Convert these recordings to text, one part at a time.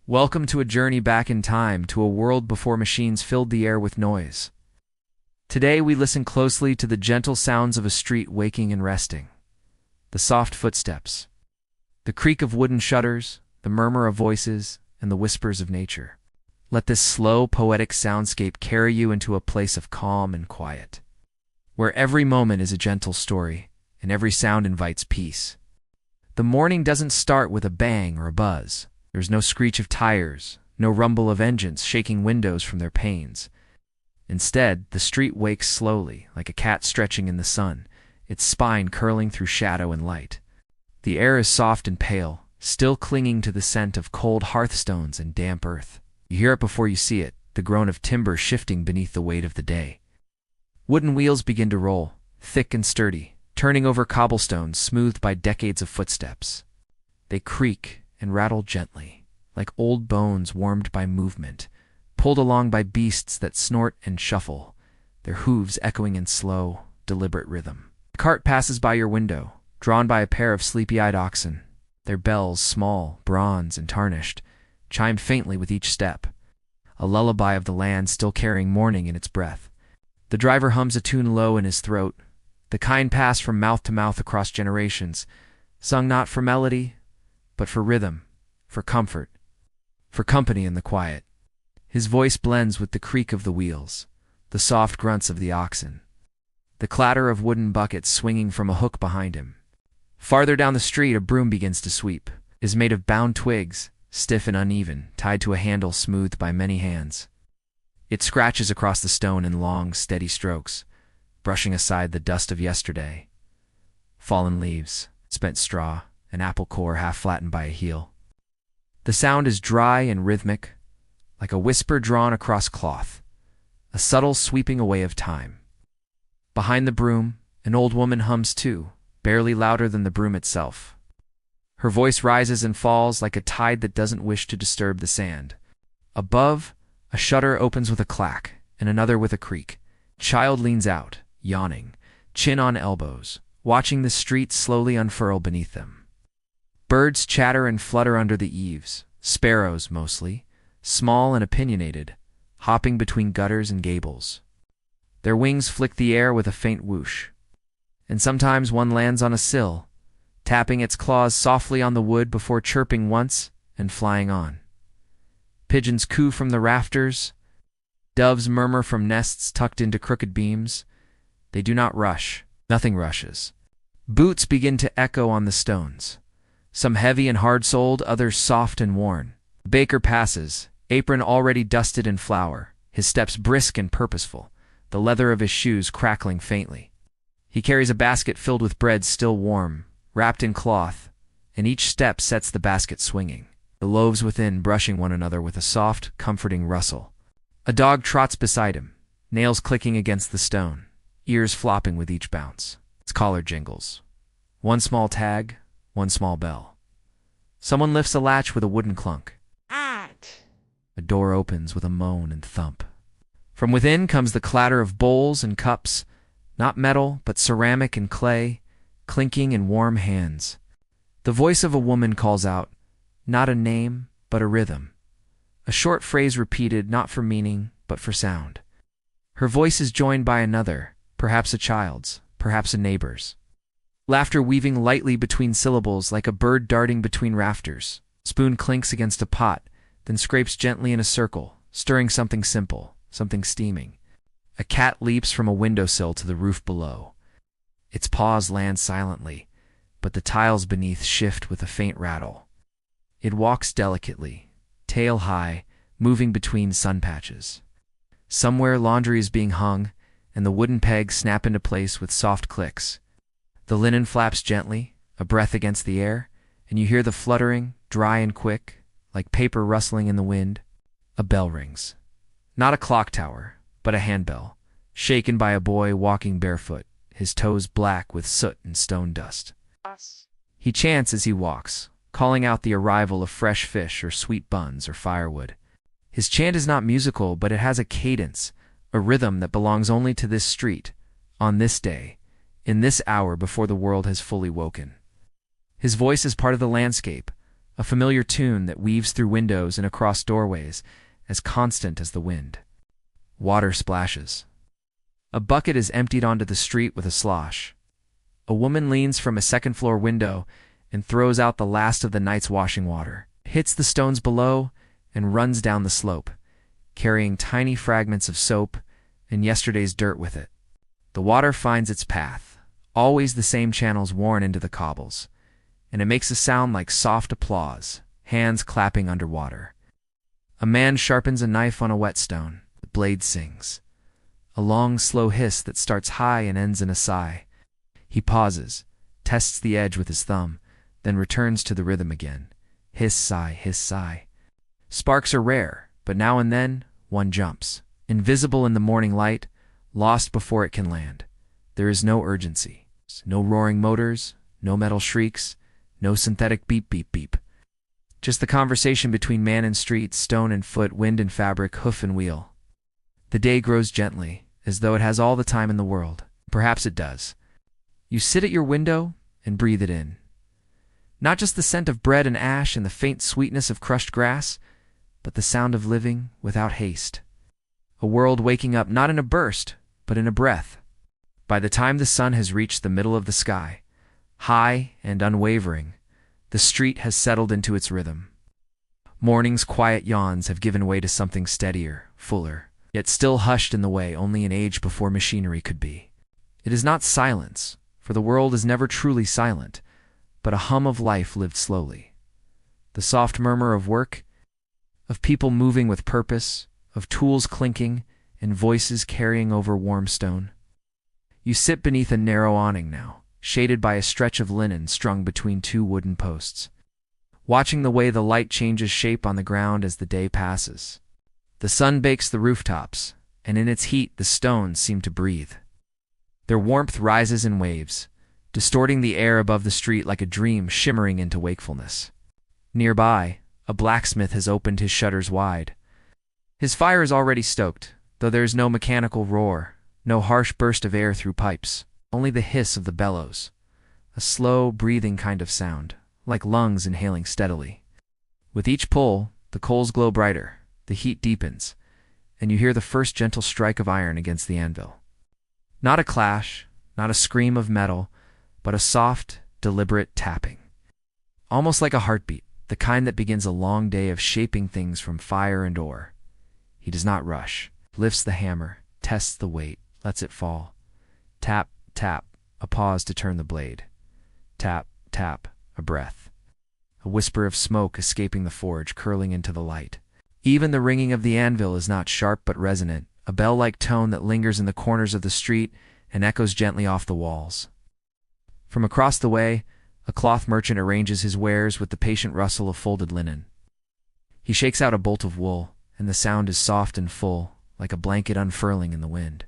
Welcome to a journey back in time to a world before machines filled the air with noise. Today we listen closely to the gentle sounds of a street waking and resting. The soft footsteps, the creak of wooden shutters, the murmur of voices, and the whispers of nature. Let this slow, poetic soundscape carry you into a place of calm and quiet, where every moment is a gentle story and every sound invites peace. The morning doesn't start with a bang or a buzz. There's no screech of tires, no rumble of engines shaking windows from their panes. Instead, the street wakes slowly, like a cat stretching in the sun, its spine curling through shadow and light. The air is soft and pale, still clinging to the scent of cold hearthstones and damp earth. You hear it before you see it, the groan of timber shifting beneath the weight of the day. Wooden wheels begin to roll, thick and sturdy, turning over cobblestones smoothed by decades of footsteps. They creak and rattle gently, like old bones warmed by movement, pulled along by beasts that snort and shuffle, their hooves echoing in slow, deliberate rhythm. The cart passes by your window, drawn by a pair of sleepy-eyed oxen. Their bells, small, bronze, and tarnished, chime faintly with each step, a lullaby of the land still carrying morning in its breath. The driver hums a tune low in his throat, the kind passed from mouth to mouth across generations, sung not for melody, but for rhythm, for comfort, for company in the quiet. His voice blends with the creak of the wheels, the soft grunts of the oxen, the clatter of wooden buckets swinging from a hook behind him. Farther down the street, a broom begins to sweep. It is made of bound twigs, stiff and uneven, tied to a handle smoothed by many hands. It scratches across the stone in long, steady strokes, brushing aside the dust of yesterday. Fallen leaves, spent straw, an apple core half flattened by a heel. The sound is dry and rhythmic, like a whisper drawn across cloth, a subtle sweeping away of time. Behind the broom, an old woman hums too, barely louder than the broom itself. Her voice rises and falls like a tide that doesn't wish to disturb the sand. Above, a shutter opens with a clack, and another with a creak. Child leans out, yawning, chin on elbows, watching the street slowly unfurl beneath them. Birds chatter and flutter under the eaves, sparrows mostly, small and opinionated, hopping between gutters and gables. Their wings flick the air with a faint whoosh, and sometimes one lands on a sill, tapping its claws softly on the wood before chirping once and flying on. Pigeons coo from the rafters, doves murmur from nests tucked into crooked beams. They do not rush, nothing rushes. Boots begin to echo on the stones, some heavy and hard-soled, others soft and worn. The baker passes, apron already dusted in flour, his steps brisk and purposeful, the leather of his shoes crackling faintly. He carries a basket filled with bread still warm, wrapped in cloth, and each step sets the basket swinging, the loaves within brushing one another with a soft, comforting rustle. A dog trots beside him, nails clicking against the stone, ears flopping with each bounce. Its collar jingles. One small tag, one small bell. Someone lifts a latch with a wooden clunk. A door opens with a moan and thump. From within comes the clatter of bowls and cups, not metal, but ceramic and clay, clinking in warm hands. The voice of a woman calls out, not a name, but a rhythm. A short phrase repeated not for meaning, but for sound. Her voice is joined by another, perhaps a child's, perhaps a neighbor's. Laughter weaving lightly between syllables like a bird darting between rafters. Spoon clinks against a pot, then scrapes gently in a circle, stirring something simple, something steaming. A cat leaps from a windowsill to the roof below. Its paws land silently, but the tiles beneath shift with a faint rattle. It walks delicately, tail high, moving between sun patches. Somewhere laundry is being hung, and the wooden pegs snap into place with soft clicks. The linen flaps gently, a breath against the air, and you hear the fluttering, dry and quick, like paper rustling in the wind. A bell rings. Not a clock tower, but a handbell, shaken by a boy walking barefoot, his toes black with soot and stone dust. He chants as he walks, calling out the arrival of fresh fish or sweet buns or firewood. His chant is not musical, but it has a cadence, a rhythm that belongs only to this street, on this day, in this hour before the world has fully woken. His voice is part of the landscape, a familiar tune that weaves through windows and across doorways, as constant as the wind. Water splashes. A bucket is emptied onto the street with a slosh. A woman leans from a second-floor window and throws out the last of the night's washing water, hits the stones below, and runs down the slope, carrying tiny fragments of soap and yesterday's dirt with it. The water finds its path, always the same channels worn into the cobbles, and it makes a sound like soft applause, hands clapping underwater. A man sharpens a knife on a whetstone. The blade sings. A long, slow hiss that starts high and ends in a sigh. He pauses, tests the edge with his thumb, then returns to the rhythm again. Hiss, sigh, hiss, sigh. Sparks are rare, but now and then, one jumps. Invisible in the morning light, lost before it can land. There is no urgency. No roaring motors, no metal shrieks, no synthetic beep, beep, beep. Just the conversation between man and street, stone and foot, wind and fabric, hoof and wheel. The day grows gently, as though it has all the time in the world. Perhaps it does. You sit at your window and breathe it in. Not just the scent of bread and ash and the faint sweetness of crushed grass, but the sound of living without haste. A world waking up not in a burst, but in a breath. By the time the sun has reached the middle of the sky, high and unwavering, the street has settled into its rhythm. Morning's quiet yawns have given way to something steadier, fuller, yet still hushed in the way only an age before machinery could be. It is not silence, for the world is never truly silent, but a hum of life lived slowly. The soft murmur of work, of people moving with purpose, of tools clinking, and voices carrying over warm stone. You sit beneath a narrow awning now, shaded by a stretch of linen strung between two wooden posts, watching the way the light changes shape on the ground as the day passes. The sun bakes the rooftops, and in its heat the stones seem to breathe. Their warmth rises in waves, distorting the air above the street like a dream shimmering into wakefulness. Nearby, a blacksmith has opened his shutters wide. His fire is already stoked, though there is no mechanical roar, no harsh burst of air through pipes, only the hiss of the bellows, a slow, breathing kind of sound, like lungs inhaling steadily. With each pull, the coals glow brighter, the heat deepens, and you hear the first gentle strike of iron against the anvil. Not a clash, not a scream of metal, but a soft, deliberate tapping. Almost like a heartbeat, the kind that begins a long day of shaping things from fire and ore. He does not rush, lifts the hammer, tests the weight, lets it fall. Tap, tap, a pause to turn the blade. Tap, tap, a breath. A whisper of smoke escaping the forge, curling into the light. Even the ringing of the anvil is not sharp but resonant, a bell-like tone that lingers in the corners of the street and echoes gently off the walls. From across the way, a cloth merchant arranges his wares with the patient rustle of folded linen. He shakes out a bolt of wool, and the sound is soft and full, like a blanket unfurling in the wind.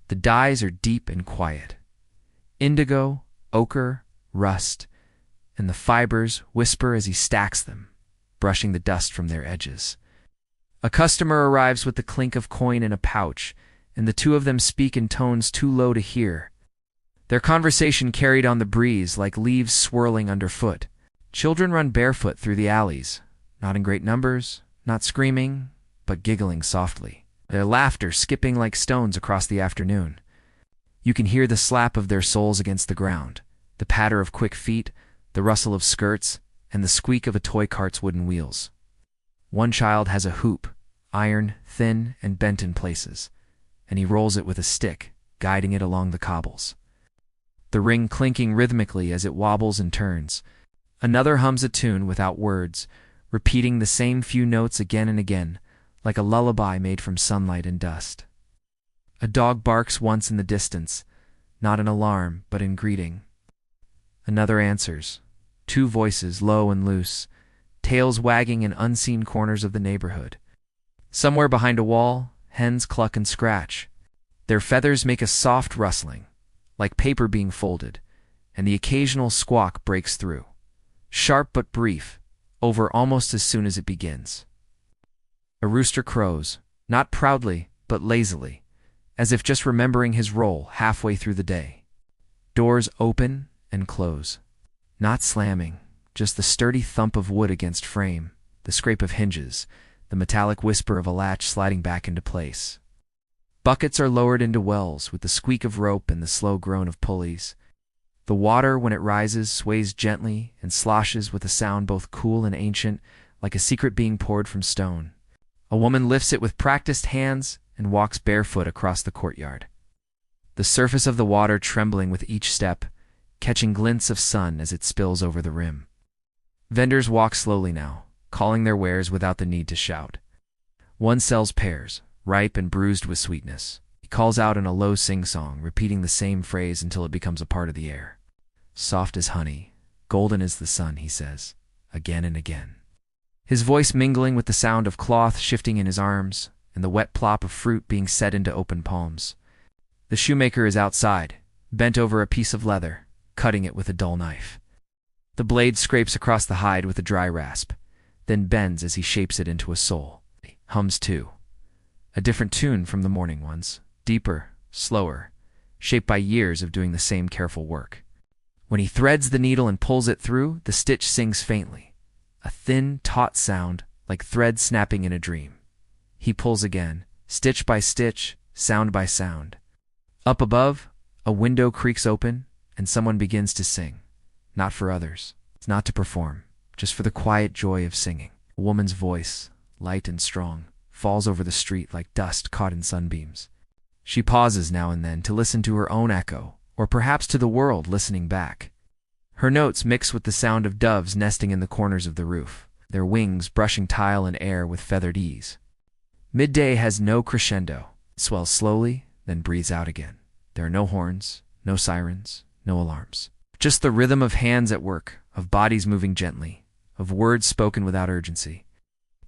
The dyes are deep and quiet. Indigo, ochre, rust, and the fibers whisper as he stacks them, brushing the dust from their edges. A customer arrives with the clink of coin in a pouch, and the two of them speak in tones too low to hear. Their conversation carried on the breeze like leaves swirling underfoot. Children run barefoot through the alleys, not in great numbers, not screaming, but giggling softly, their laughter skipping like stones across the afternoon. You can hear the slap of their soles against the ground, the patter of quick feet, the rustle of skirts, and the squeak of a toy cart's wooden wheels. One child has a hoop, iron, thin, and bent in places, and he rolls it with a stick, guiding it along the cobbles. The ring clinking rhythmically as it wobbles and turns. Another hums a tune without words, repeating the same few notes again and again, like a lullaby made from sunlight and dust. A dog barks once in the distance, not in alarm, but in greeting. Another answers, two voices, low and loose, tails wagging in unseen corners of the neighborhood. Somewhere behind a wall, hens cluck and scratch. Their feathers make a soft rustling, like paper being folded, and the occasional squawk breaks through, sharp but brief, over almost as soon as it begins. A rooster crows, not proudly, but lazily, as if just remembering his role halfway through the day. Doors open and close, not slamming, just the sturdy thump of wood against frame, the scrape of hinges, the metallic whisper of a latch sliding back into place. Buckets are lowered into wells with the squeak of rope and the slow groan of pulleys. The water, when it rises, sways gently and sloshes with a sound both cool and ancient, like a secret being poured from stone. A woman lifts it with practiced hands and walks barefoot across the courtyard. The surface of the water trembling with each step, catching glints of sun as it spills over the rim. Vendors walk slowly now, calling their wares without the need to shout. One sells pears, ripe and bruised with sweetness. He calls out in a low sing-song, repeating the same phrase until it becomes a part of the air. Soft as honey, golden as the sun, he says, again and again. His voice mingling with the sound of cloth shifting in his arms and the wet plop of fruit being set into open palms. The shoemaker is outside, bent over a piece of leather, cutting it with a dull knife. The blade scrapes across the hide with a dry rasp, then bends as he shapes it into a sole. He hums too. A different tune from the morning ones, deeper, slower, shaped by years of doing the same careful work. When he threads the needle and pulls it through, the stitch sings faintly, a thin, taut sound like thread snapping in a dream. He pulls again, stitch by stitch, sound by sound. Up above, a window creaks open, and someone begins to sing. Not for others, not to perform, just for the quiet joy of singing. A woman's voice, light and strong, falls over the street like dust caught in sunbeams. She pauses now and then to listen to her own echo, or perhaps to the world listening back. Her notes mix with the sound of doves nesting in the corners of the roof, their wings brushing tile and air with feathered ease. Midday has no crescendo. It swells slowly, then breathes out again. There are no horns, no sirens, no alarms. Just the rhythm of hands at work, of bodies moving gently, of words spoken without urgency.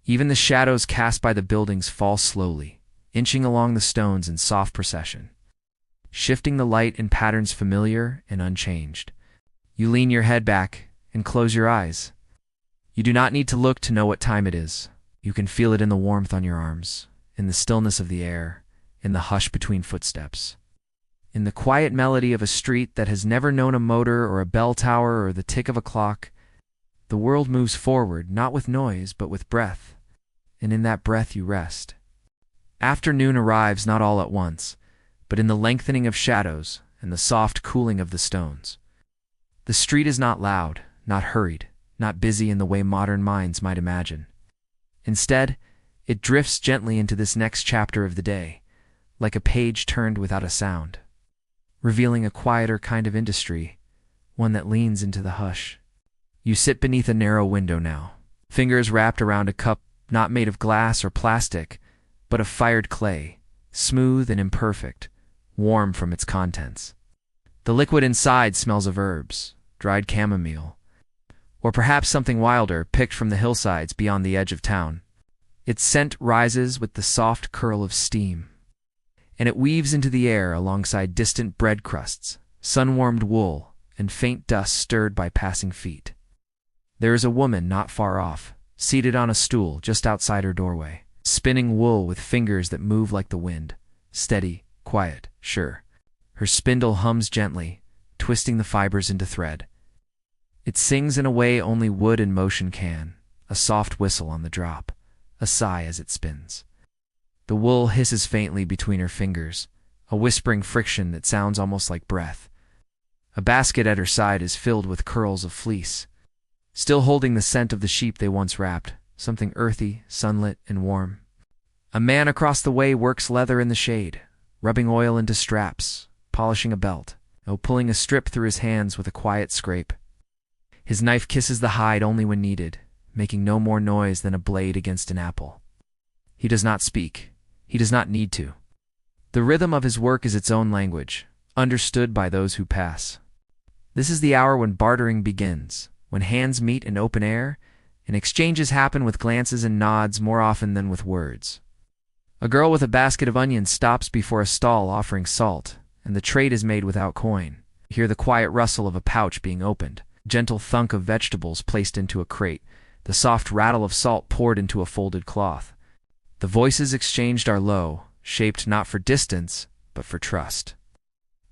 Even the shadows cast by the buildings fall slowly, inching along the stones in soft procession, shifting the light in patterns familiar and unchanged. You lean your head back and close your eyes. You do not need to look to know what time it is. You can feel it in the warmth on your arms, in the stillness of the air, in the hush between footsteps. In the quiet melody of a street that has never known a motor or a bell tower or the tick of a clock, the world moves forward, not with noise, but with breath, and in that breath you rest. Afternoon arrives not all at once, but in the lengthening of shadows and the soft cooling of the stones. The street is not loud, not hurried, not busy in the way modern minds might imagine. Instead, it drifts gently into this next chapter of the day, like a page turned without a sound, revealing a quieter kind of industry, one that leans into the hush. You sit beneath a narrow window now, fingers wrapped around a cup not made of glass or plastic, but of fired clay, smooth and imperfect, warm from its contents. The liquid inside smells of herbs, dried chamomile, or perhaps something wilder picked from the hillsides beyond the edge of town. Its scent rises with the soft curl of steam, and it weaves into the air alongside distant bread crusts, sun-warmed wool, and faint dust stirred by passing feet. There is a woman not far off, seated on a stool just outside her doorway, spinning wool with fingers that move like the wind, steady, quiet, sure. Her spindle hums gently, twisting the fibers into thread. It sings in a way only wood in motion can, a soft whistle on the drop, a sigh as it spins. The wool hisses faintly between her fingers, a whispering friction that sounds almost like breath. A basket at her side is filled with curls of fleece, still holding the scent of the sheep they once wrapped, something earthy, sunlit, and warm. A man across the way works leather in the shade, rubbing oil into straps, polishing a belt, pulling a strip through his hands with a quiet scrape. His knife kisses the hide only when needed, making no more noise than a blade against an apple. He does not speak. He does not need to. The rhythm of his work is its own language, understood by those who pass. This is the hour when bartering begins, when hands meet in open air, and exchanges happen with glances and nods more often than with words. A girl with a basket of onions stops before a stall offering salt, and the trade is made without coin. You hear the quiet rustle of a pouch being opened, gentle thunk of vegetables placed into a crate, the soft rattle of salt poured into a folded cloth. The voices exchanged are low, shaped not for distance, but for trust.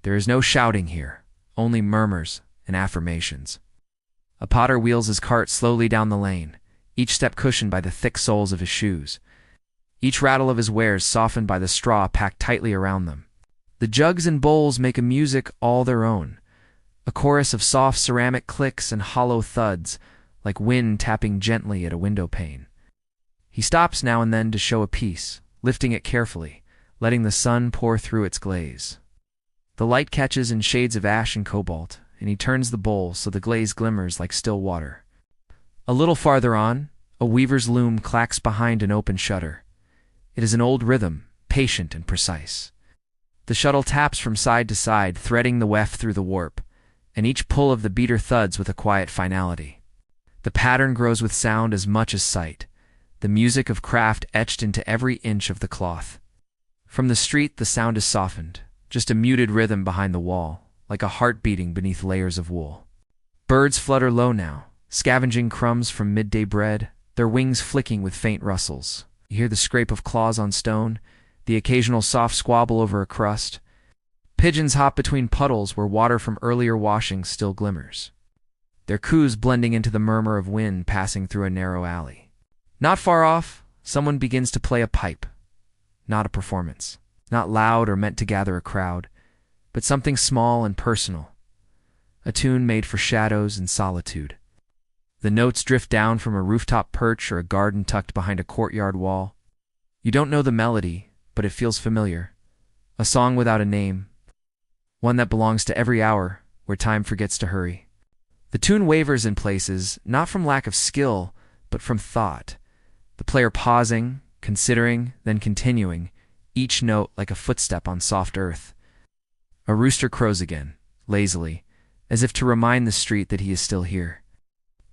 There is no shouting here, only murmurs and affirmations. A potter wheels his cart slowly down the lane, each step cushioned by the thick soles of his shoes. Each rattle of his wares softened by the straw packed tightly around them. The jugs and bowls make a music all their own, a chorus of soft ceramic clicks and hollow thuds, like wind tapping gently at a window pane. He stops now and then to show a piece, lifting it carefully, letting the sun pour through its glaze. The light catches in shades of ash and cobalt, and he turns the bowl so the glaze glimmers like still water. A little farther on, a weaver's loom clacks behind an open shutter. It is an old rhythm, patient and precise. The shuttle taps from side to side, threading the weft through the warp, and each pull of the beater thuds with a quiet finality. The pattern grows with sound as much as sight, the music of craft etched into every inch of the cloth. From the street the sound is softened, just a muted rhythm behind the wall, like a heart beating beneath layers of wool. Birds flutter low now, scavenging crumbs from midday bread, their wings flicking with faint rustles. You hear the scrape of claws on stone, the occasional soft squabble over a crust. Pigeons hop between puddles where water from earlier washings still glimmers, their coos blending into the murmur of wind passing through a narrow alley. Not far off, someone begins to play a pipe. Not a performance, not loud or meant to gather a crowd, but something small and personal, a tune made for shadows and solitude. The notes drift down from a rooftop perch or a garden tucked behind a courtyard wall. You don't know the melody, but it feels familiar. A song without a name, one that belongs to every hour where time forgets to hurry. The tune wavers in places, not from lack of skill, but from thought. The player pausing, considering, then continuing, each note like a footstep on soft earth. A rooster crows again, lazily, as if to remind the street that he is still here.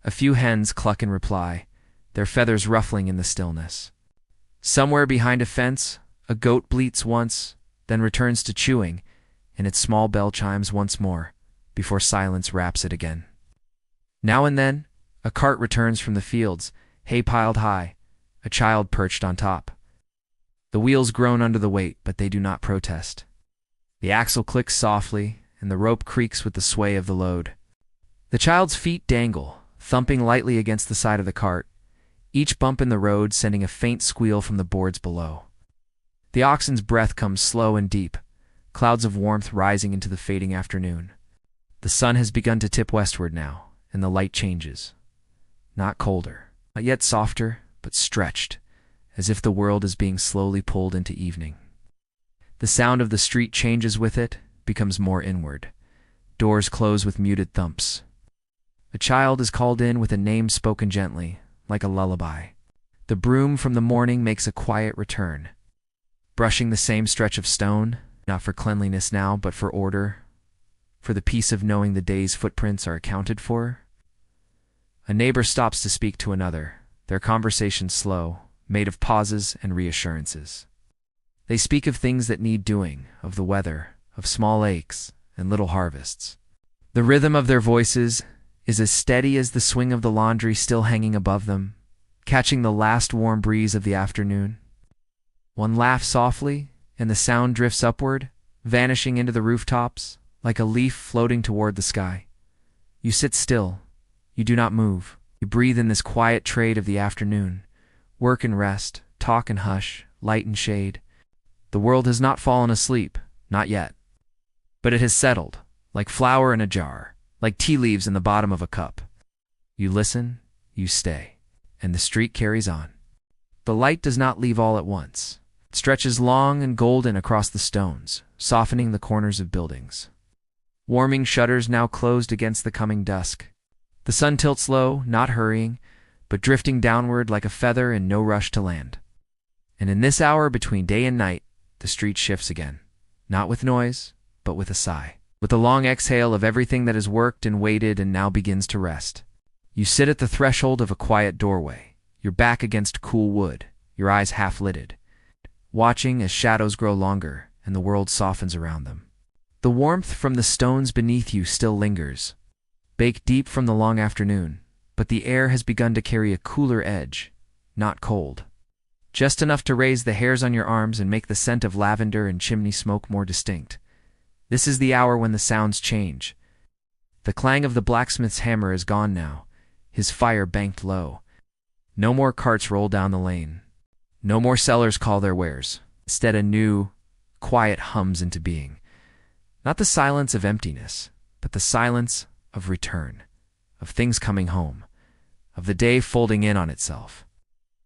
A few hens cluck in reply, their feathers ruffling in the stillness. Somewhere behind a fence, a goat bleats once, then returns to chewing, and its small bell chimes once more, before silence wraps it again. Now and then, a cart returns from the fields, hay piled high, a child perched on top. The wheels groan under the weight, but they do not protest. The axle clicks softly, and the rope creaks with the sway of the load. The child's feet dangle, thumping lightly against the side of the cart, each bump in the road sending a faint squeal from the boards below. The oxen's breath comes slow and deep, clouds of warmth rising into the fading afternoon. The sun has begun to tip westward now, and the light changes. Not colder, not yet softer, but stretched, as if the world is being slowly pulled into evening. The sound of the street changes with it, becomes more inward. Doors close with muted thumps. A child is called in with a name spoken gently, like a lullaby. The broom from the morning makes a quiet return, brushing the same stretch of stone, not for cleanliness now, but for order, for the peace of knowing the day's footprints are accounted for. A neighbor stops to speak to another, their conversation slow, made of pauses and reassurances. They speak of things that need doing, of the weather, of small aches, and little harvests. The rhythm of their voices is as steady as the swing of the laundry still hanging above them, catching the last warm breeze of the afternoon. One laughs softly, and the sound drifts upward, vanishing into the rooftops, like a leaf floating toward the sky. You sit still. You do not move. You breathe in this quiet trade of the afternoon. Work and rest, talk and hush, light and shade. The world has not fallen asleep, not yet. But it has settled, like flour in a jar, like tea leaves in the bottom of a cup. You listen, you stay, and the street carries on. The light does not leave all at once. It stretches long and golden across the stones, softening the corners of buildings. Warming shutters now closed against the coming dusk. The sun tilts low, not hurrying, but drifting downward like a feather in no rush to land. And in this hour between day and night, the street shifts again, not with noise, but with a sigh, with a long exhale of everything that has worked and waited and now begins to rest. You sit at the threshold of a quiet doorway, your back against cool wood, your eyes half-lidded, watching as shadows grow longer and the world softens around them. The warmth from the stones beneath you still lingers, baked deep from the long afternoon, but the air has begun to carry a cooler edge, not cold. Just enough to raise the hairs on your arms and make the scent of lavender and chimney smoke more distinct. This is the hour when the sounds change. The clang of the blacksmith's hammer is gone now, his fire banked low. No more carts roll down the lane. No more sellers call their wares. Instead, a new, quiet hums into being. Not the silence of emptiness, but the silence of return, of things coming home, of the day folding in on itself.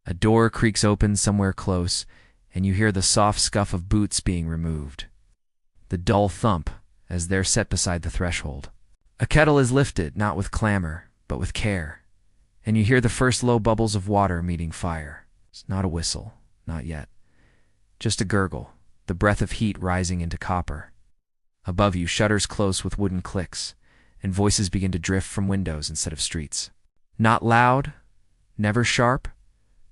A door creaks open somewhere close, and you hear the soft scuff of boots being removed. The dull thump as they're set beside the threshold. A kettle is lifted, not with clamor, but with care, and you hear the first low bubbles of water meeting fire. It's not a whistle, not yet. Just a gurgle, the breath of heat rising into copper. Above you, shutters close with wooden clicks, and voices begin to drift from windows instead of streets. Not loud, never sharp,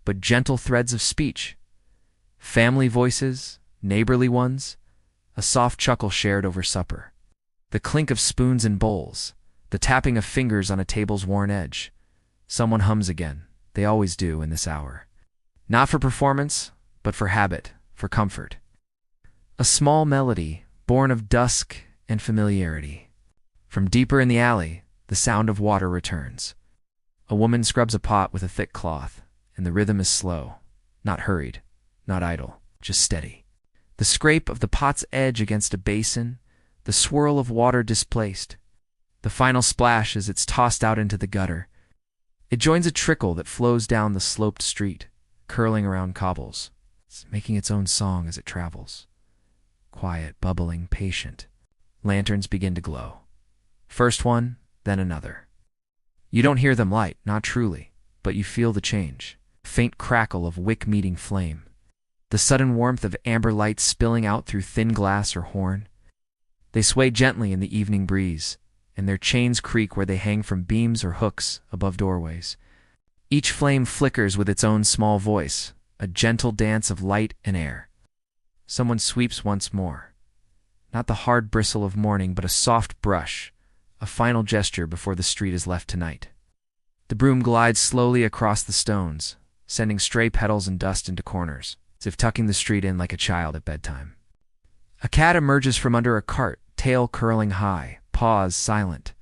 but gentle threads of speech. Family voices, neighborly ones, a soft chuckle shared over supper. The clink of spoons and bowls, the tapping of fingers on a table's worn edge. Someone hums again. They always do in this hour. Not for performance, but for habit, for comfort. A small melody, born of dusk and familiarity. From deeper in the alley, the sound of water returns. A woman scrubs a pot with a thick cloth, and the rhythm is slow, not hurried, not idle, just steady. The scrape of the pot's edge against a basin, the swirl of water displaced. The final splash as it's tossed out into the gutter. It joins a trickle that flows down the sloped street, curling around cobbles. It's making its own song as it travels. Quiet, bubbling, patient. Lanterns begin to glow. First one, then another. You don't hear them light, not truly, but you feel the change. Faint crackle of wick meeting flame. The sudden warmth of amber light spilling out through thin glass or horn. They sway gently in the evening breeze, and their chains creak where they hang from beams or hooks above doorways. Each flame flickers with its own small voice, a gentle dance of light and air. Someone sweeps once more. Not the hard bristle of morning, but a soft brush, a final gesture before the street is left tonight. The broom glides slowly across the stones, sending stray petals and dust into corners, as if tucking the street in like a child at bedtime. A cat emerges from under a cart, tail curling high, paws silent.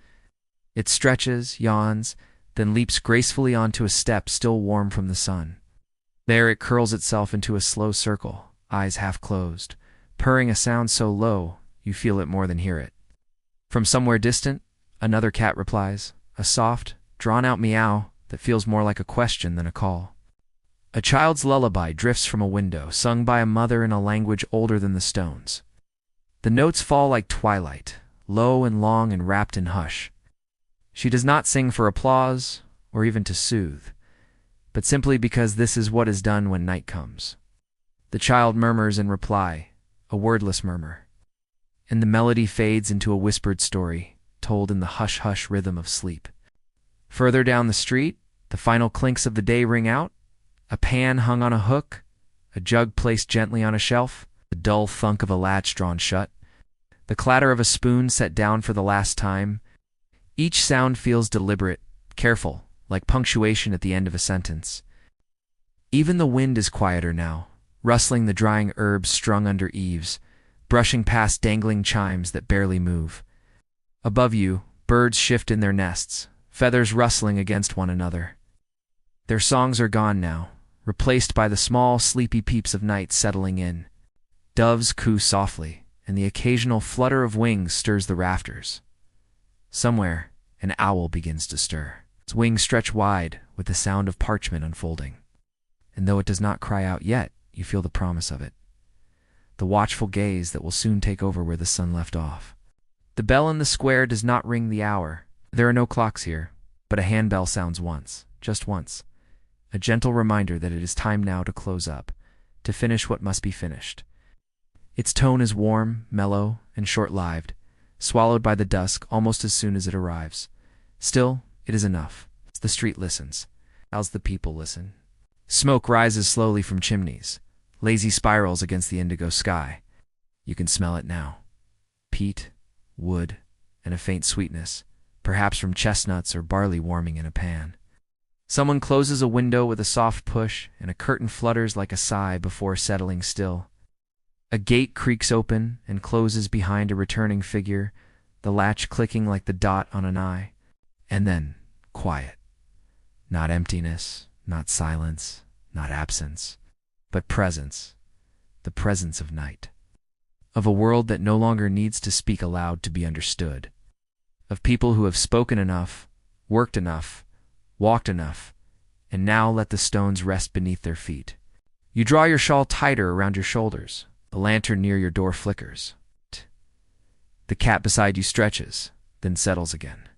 It stretches, yawns, then leaps gracefully onto a step still warm from the sun. There it curls itself into a slow circle, eyes half closed, purring a sound so low you feel it more than hear it. From somewhere distant, another cat replies, a soft, drawn-out meow that feels more like a question than a call. A child's lullaby drifts from a window, sung by a mother in a language older than the stones. The notes fall like twilight, low and long and wrapped in hush. She does not sing for applause or even to soothe, but simply because this is what is done when night comes. The child murmurs in reply, a wordless murmur, and the melody fades into a whispered story, told in the hush-hush rhythm of sleep. Further down the street, the final clinks of the day ring out, a pan hung on a hook, a jug placed gently on a shelf, the dull thunk of a latch drawn shut, the clatter of a spoon set down for the last time. Each sound feels deliberate, careful, like punctuation at the end of a sentence. Even the wind is quieter now, rustling the drying herbs strung under eaves, brushing past dangling chimes that barely move. Above you, birds shift in their nests, feathers rustling against one another. Their songs are gone now, replaced by the small, sleepy peeps of night settling in. Doves coo softly, and the occasional flutter of wings stirs the rafters. Somewhere, an owl begins to stir. Its wings stretch wide with the sound of parchment unfolding. And though it does not cry out yet, you feel the promise of it. The watchful gaze that will soon take over where the sun left off. The bell in the square does not ring the hour. There are no clocks here, but a handbell sounds once, just once. A gentle reminder that it is time now to close up, to finish what must be finished. Its tone is warm, mellow, and short-lived, swallowed by the dusk almost as soon as it arrives. Still, it is enough. The street listens, as the people listen. Smoke rises slowly from chimneys, lazy spirals against the indigo sky. You can smell it now. Peat, wood, and a faint sweetness, perhaps from chestnuts or barley warming in a pan. Someone closes a window with a soft push, and a curtain flutters like a sigh before settling still. A gate creaks open and closes behind a returning figure, the latch clicking like the dot on an I. And then, quiet. Not emptiness, not silence, not absence, but presence. The presence of night. Of a world that no longer needs to speak aloud to be understood. Of people who have spoken enough, worked enough, walked enough, and now let the stones rest beneath their feet. You draw your shawl tighter around your shoulders. The lantern near your door flickers. The cat beside you stretches, then settles again.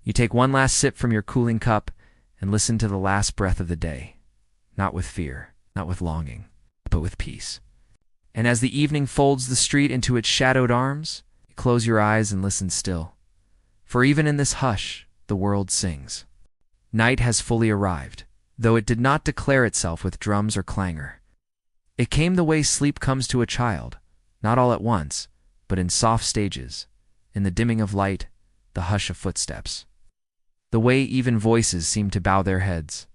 You take one last sip from your cooling cup and listen to the last breath of the day. Not with fear, not with longing, but with peace. And as the evening folds the street into its shadowed arms, you close your eyes and listen still. For even in this hush, the world sings. Night has fully arrived, though it did not declare itself with drums or clangor. It came the way sleep comes to a child, not all at once, but in soft stages, in the dimming of light, the hush of footsteps. The way even voices seem to bow their heads.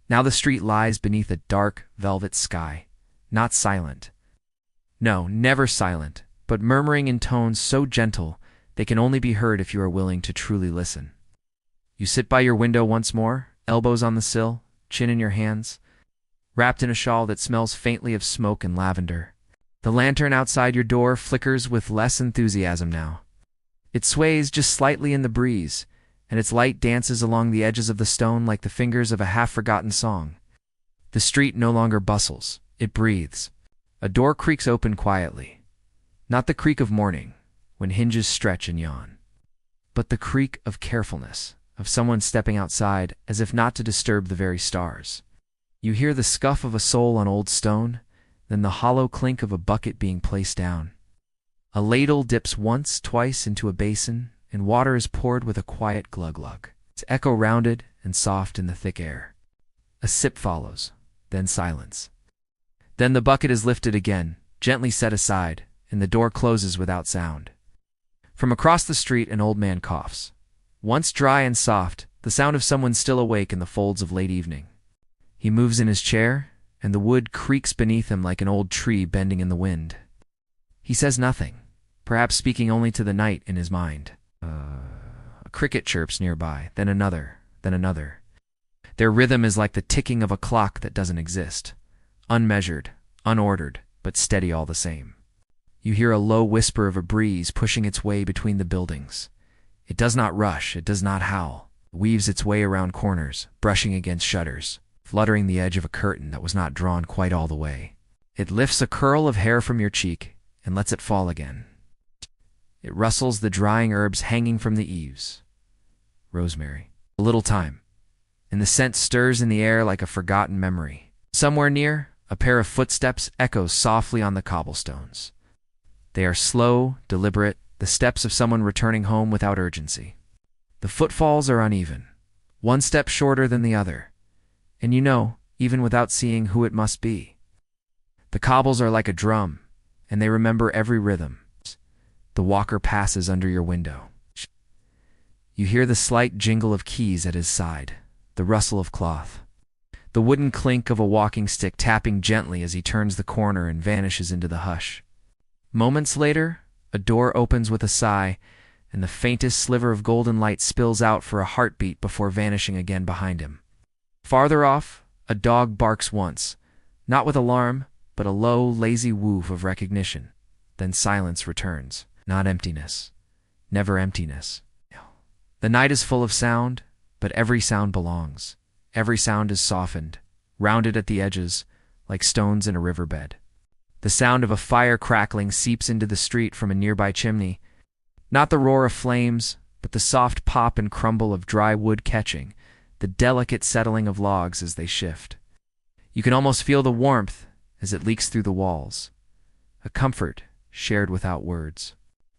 Now the street lies beneath a dark, velvet sky, not silent. No, never silent, but murmuring in tones so gentle they can only be heard if you are willing to truly listen. You sit by your window once more, elbows on the sill, chin in your hands, wrapped in a shawl that smells faintly of smoke and lavender. The lantern outside your door flickers with less enthusiasm now. It sways just slightly in the breeze, and its light dances along the edges of the stone like the fingers of a half-forgotten song. The street no longer bustles, it breathes. A door creaks open quietly. Not the creak of morning, when hinges stretch and yawn, but the creak of carefulness, of someone stepping outside as if not to disturb the very stars. You hear the scuff of a sole on old stone, then the hollow clink of a bucket being placed down. A ladle dips once, twice into a basin, and water is poured with a quiet glug-glug, its echo rounded and soft in the thick air. A sip follows, then silence. Then the bucket is lifted again, gently set aside, and the door closes without sound. From across the street an old man coughs. Once dry and soft, the sound of someone still awake in the folds of late evening. He moves in his chair, and the wood creaks beneath him like an old tree bending in the wind. He says nothing, perhaps speaking only to the night in his mind. A cricket chirps nearby, then another, then another. Their rhythm is like the ticking of a clock that doesn't exist. Unmeasured, unordered, but steady all the same. You hear a low whisper of a breeze pushing its way between the buildings. It does not rush, it does not howl. It weaves its way around corners, brushing against shutters, fluttering the edge of a curtain that was not drawn quite all the way. It lifts a curl of hair from your cheek and lets it fall again. It rustles the drying herbs hanging from the eaves. Rosemary. A little time, and the scent stirs in the air like a forgotten memory. Somewhere near, a pair of footsteps echoes softly on the cobblestones. They are slow, deliberate, the steps of someone returning home without urgency. The footfalls are uneven, one step shorter than the other, and you know, even without seeing, who it must be. The cobbles are like a drum, and they remember every rhythm. The walker passes under your window. You hear the slight jingle of keys at his side, the rustle of cloth, the wooden clink of a walking stick tapping gently as he turns the corner and vanishes into the hush. Moments later, a door opens with a sigh, and the faintest sliver of golden light spills out for a heartbeat before vanishing again behind him. Farther off, a dog barks once, not with alarm, but a low, lazy woof of recognition. Then silence returns, not emptiness, never emptiness. The night is full of sound, but every sound belongs. Every sound is softened, rounded at the edges, like stones in a riverbed. The sound of a fire crackling seeps into the street from a nearby chimney. Not the roar of flames, but the soft pop and crumble of dry wood catching, the delicate settling of logs as they shift. You can almost feel the warmth as it leaks through the walls, a comfort shared without words.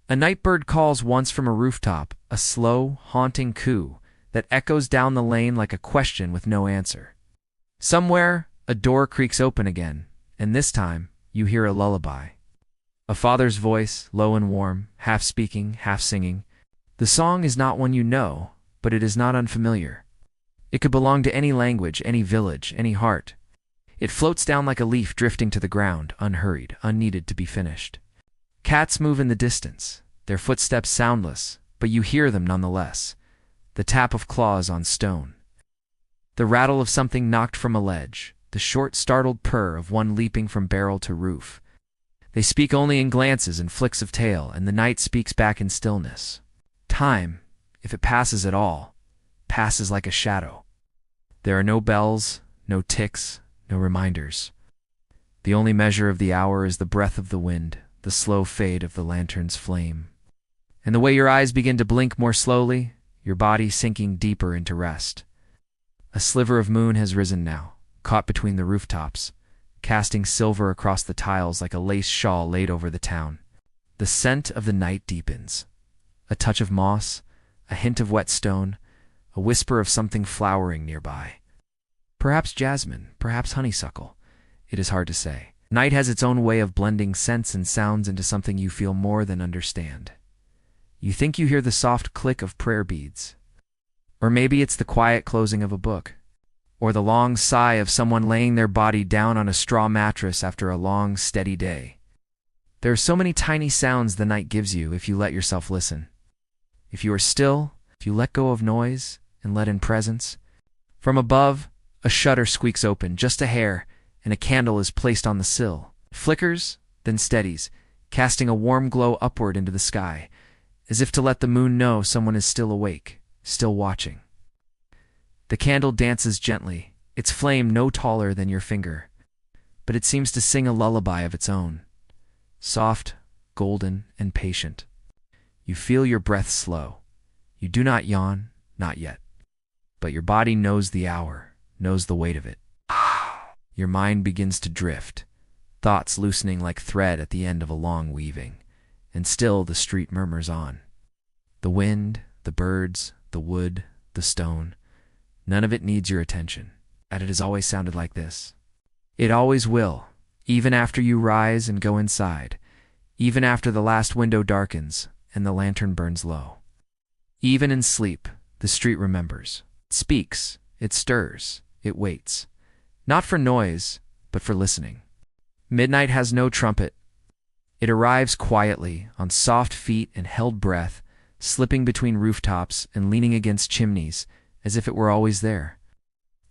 A night bird calls once from a rooftop, a slow, haunting coo that echoes down the lane like a question with no answer. Somewhere, a door creaks open again, and this time, you hear a lullaby. A father's voice, low and warm, half speaking, half singing. The song is not one you know, but it is not unfamiliar. It could belong to any language, any village, any heart. It floats down like a leaf drifting to the ground, unhurried, unneeded to be finished. Cats move in the distance, their footsteps soundless, but you hear them nonetheless. The tap of claws on stone, the rattle of something knocked from a ledge, the short, startled purr of one leaping from barrel to roof. They speak only in glances and flicks of tail, and the night speaks back in stillness. Time, if it passes at all, passes like a shadow. There are no bells, no ticks, no reminders. The only measure of the hour is the breath of the wind, the slow fade of the lantern's flame. And the way your eyes begin to blink more slowly, your body sinking deeper into rest. A sliver of moon has risen now, caught between the rooftops, casting silver across the tiles like a lace shawl laid over the town. The scent of the night deepens. A touch of moss, a hint of wet stone, a whisper of something flowering nearby. Perhaps jasmine, perhaps honeysuckle. It is hard to say. Night has its own way of blending scents and sounds into something you feel more than understand. You think you hear the soft click of prayer beads. Or maybe it's the quiet closing of a book. Or the long sigh of someone laying their body down on a straw mattress after a long, steady day. There are so many tiny sounds the night gives you if you let yourself listen. If you are still, if you let go of noise and let in presence. From above, a shutter squeaks open, just a hair, and a candle is placed on the sill. It flickers, then steadies, casting a warm glow upward into the sky, as if to let the moon know someone is still awake, still watching. The candle dances gently, its flame no taller than your finger, but it seems to sing a lullaby of its own, soft, golden, and patient. You feel your breath slow. You do not yawn, not yet. But your body knows the hour, knows the weight of it. Your mind begins to drift, thoughts loosening like thread at the end of a long weaving, and still the street murmurs on. The wind, the birds, the wood, the stone, none of it needs your attention. And it has always sounded like this. It always will, even after you rise and go inside, even after the last window darkens and the lantern burns low. Even in sleep, the street remembers. It speaks, it stirs, it waits. Not for noise, but for listening. Midnight has no trumpet. It arrives quietly, on soft feet and held breath, slipping between rooftops and leaning against chimneys, as if it were always there.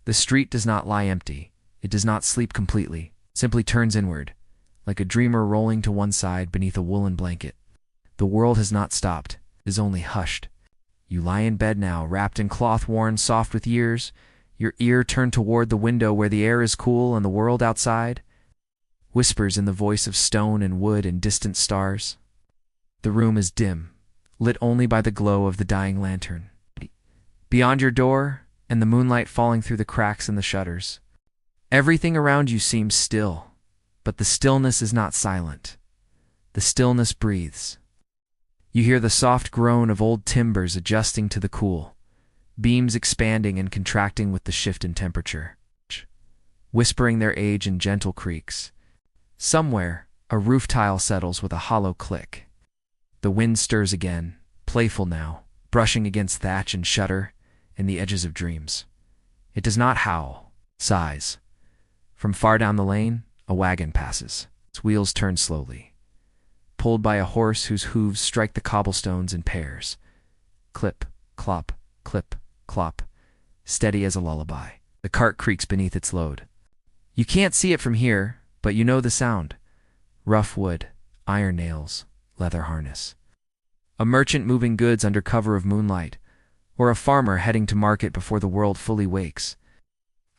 The street does not lie empty. It does not sleep completely, simply turns inward, like a dreamer rolling to one side beneath a woolen blanket. The world has not stopped, it is only hushed. You lie in bed now, wrapped in cloth worn soft with years, your ear turned toward the window where the air is cool and the world outside. Whispers in the voice of stone and wood and distant stars. The room is dim, lit only by the glow of the dying lantern. Beyond your door, and the moonlight falling through the cracks in the shutters. Everything around you seems still, but the stillness is not silent. The stillness breathes. You hear the soft groan of old timbers adjusting to the cool, beams expanding and contracting with the shift in temperature, whispering their age in gentle creaks. Somewhere, a roof tile settles with a hollow click. The wind stirs again, playful now, brushing against thatch and shutter and the edges of dreams. It does not howl, sighs. From far down the lane, a wagon passes. Its wheels turn slowly, pulled by a horse whose hooves strike the cobblestones in pairs. Clip, clop, clip, clop, steady as a lullaby. The cart creaks beneath its load. You can't see it from here, but you know the sound. Rough wood, iron nails, leather harness. A merchant moving goods under cover of moonlight, or a farmer heading to market before the world fully wakes.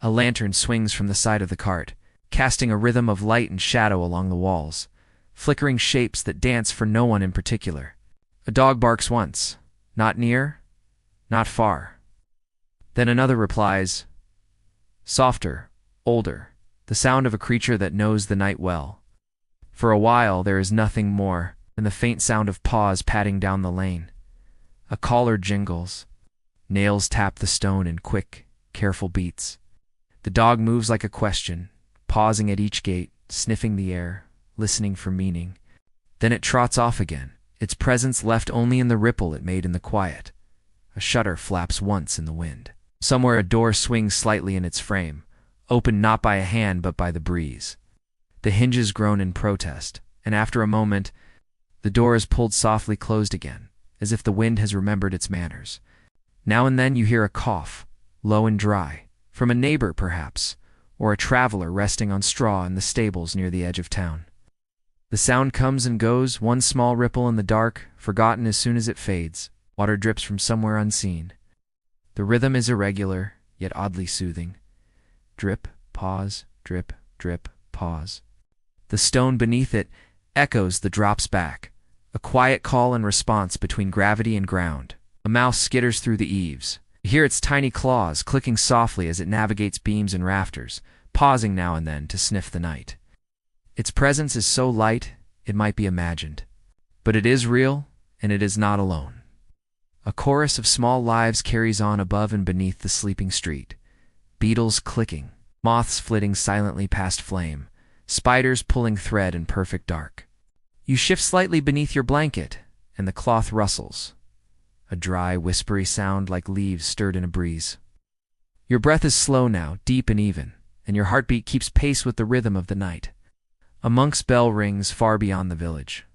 A lantern swings from the side of the cart, casting a rhythm of light and shadow along the walls, flickering shapes that dance for no one in particular. A dog barks once, not near, not far. Then another replies, softer, older, the sound of a creature that knows the night well. For a while there is nothing more than the faint sound of paws padding down the lane. A collar jingles. Nails tap the stone in quick, careful beats. The dog moves like a question, pausing at each gate, sniffing the air, listening for meaning. Then it trots off again, its presence left only in the ripple it made in the quiet. A shutter flaps once in the wind. Somewhere a door swings slightly in its frame, opened not by a hand but by the breeze. The hinges groan in protest, and after a moment, The door is pulled softly closed again, as if the wind has remembered its manners. Now and then you hear a cough, low and dry, from a neighbor perhaps, or a traveler resting on straw in the stables near the edge of town. The sound comes and goes, one small ripple in the dark, forgotten as soon as it fades. Water drips from somewhere unseen. The rhythm is irregular, yet oddly soothing. Drip, pause, drip, drip, pause. The stone beneath it echoes the drops back, a quiet call and response between gravity and ground. A mouse skitters through the eaves. You hear its tiny claws clicking softly as it navigates beams and rafters, pausing now and then to sniff the night. Its presence is so light, it might be imagined. But it is real, and it is not alone. A chorus of small lives carries on above and beneath the sleeping street. Beetles clicking, moths flitting silently past flame, spiders pulling thread in perfect dark. You shift slightly beneath your blanket, and the cloth rustles. A dry, whispery sound like leaves stirred in a breeze. Your breath is slow now, deep and even, and your heartbeat keeps pace with the rhythm of the night. A monk's bell rings far beyond the village.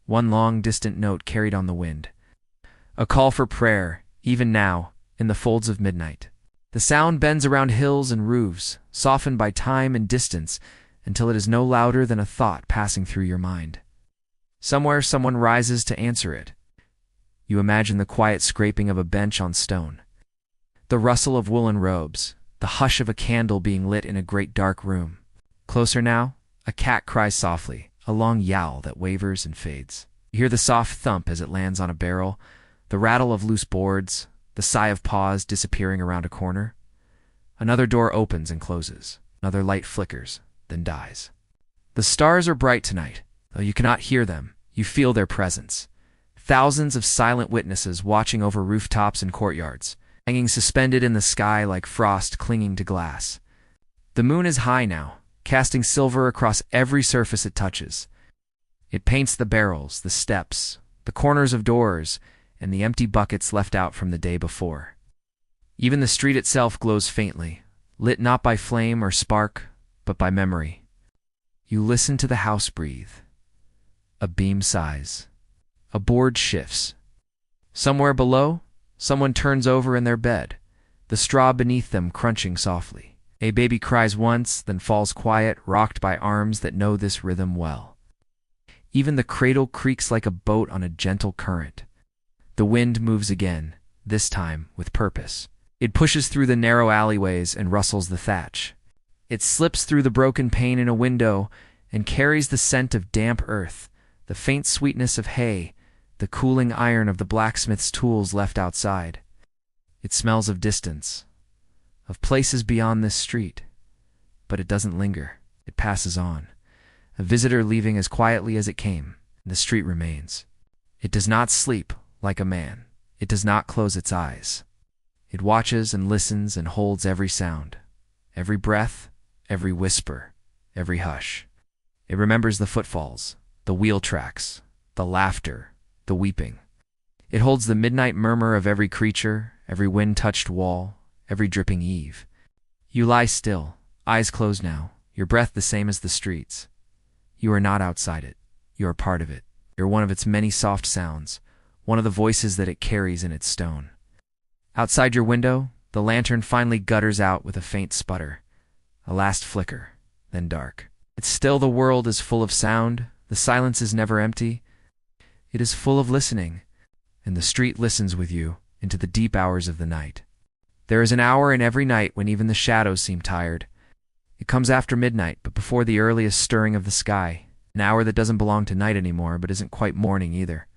One long, distant note carried on the wind. A call for prayer, even now, in the folds of midnight. The sound bends around hills and roofs, softened by time and distance, until it is no louder than a thought passing through your mind. Somewhere someone rises to answer it. You imagine the quiet scraping of a bench on stone, the rustle of woolen robes, the hush of a candle being lit in a great dark room. Closer now, a cat cries softly, a long yowl that wavers and fades. You hear the soft thump as it lands on a barrel, the rattle of loose boards, the sigh of paws disappearing around a corner. Another door opens and closes. Another light flickers, then dies. The stars are bright tonight. Though you cannot hear them, you feel their presence. Thousands of silent witnesses watching over rooftops and courtyards, hanging suspended in the sky like frost clinging to glass. The moon is high now, casting silver across every surface it touches. It paints the barrels, the steps, the corners of doors, and the empty buckets left out from the day before. Even the street itself glows faintly, lit not by flame or spark, but by memory. You listen to the house breathe. A beam sighs. A board shifts. Somewhere below, someone turns over in their bed, the straw beneath them crunching softly. A baby cries once, then falls quiet, rocked by arms that know this rhythm well. Even the cradle creaks like a boat on a gentle current. The wind moves again, this time with purpose. It pushes through the narrow alleyways and rustles the thatch. It slips through the broken pane in a window and carries the scent of damp earth, the faint sweetness of hay, the cooling iron of the blacksmith's tools left outside. It smells of distance, of places beyond this street. But it doesn't linger. It passes on. A visitor leaving as quietly as it came, and the street remains. It does not sleep like a man. It does not close its eyes. It watches and listens and holds every sound, every breath, every whisper, every hush. It remembers the footfalls, the wheel tracks, the laughter, the weeping. It holds the midnight murmur of every creature, every wind-touched wall, every dripping eave. You lie still, eyes closed now, your breath the same as the streets. You are not outside it. You are part of it. You're one of its many soft sounds, one of the voices that it carries in its stone. Outside your window, the lantern finally gutters out with a faint sputter. A last flicker, then dark. It's still the world is full of sound, the silence is never empty. It is full of listening, and the street listens with you into the deep hours of the night. There is an hour in every night when even the shadows seem tired. It comes after midnight, but before the earliest stirring of the sky, an hour that doesn't belong to night anymore, but isn't quite morning either.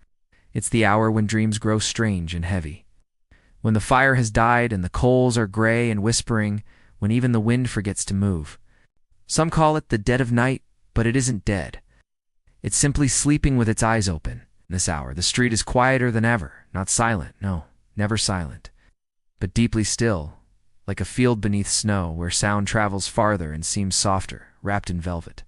It's the hour when dreams grow strange and heavy. When the fire has died and the coals are gray and whispering, when even the wind forgets to move. Some call it the dead of night, but it isn't dead. It's simply sleeping with its eyes open. In this hour, the street is quieter than ever, not silent, no, never silent, but deeply still, like a field beneath snow where sound travels farther and seems softer, wrapped in velvet.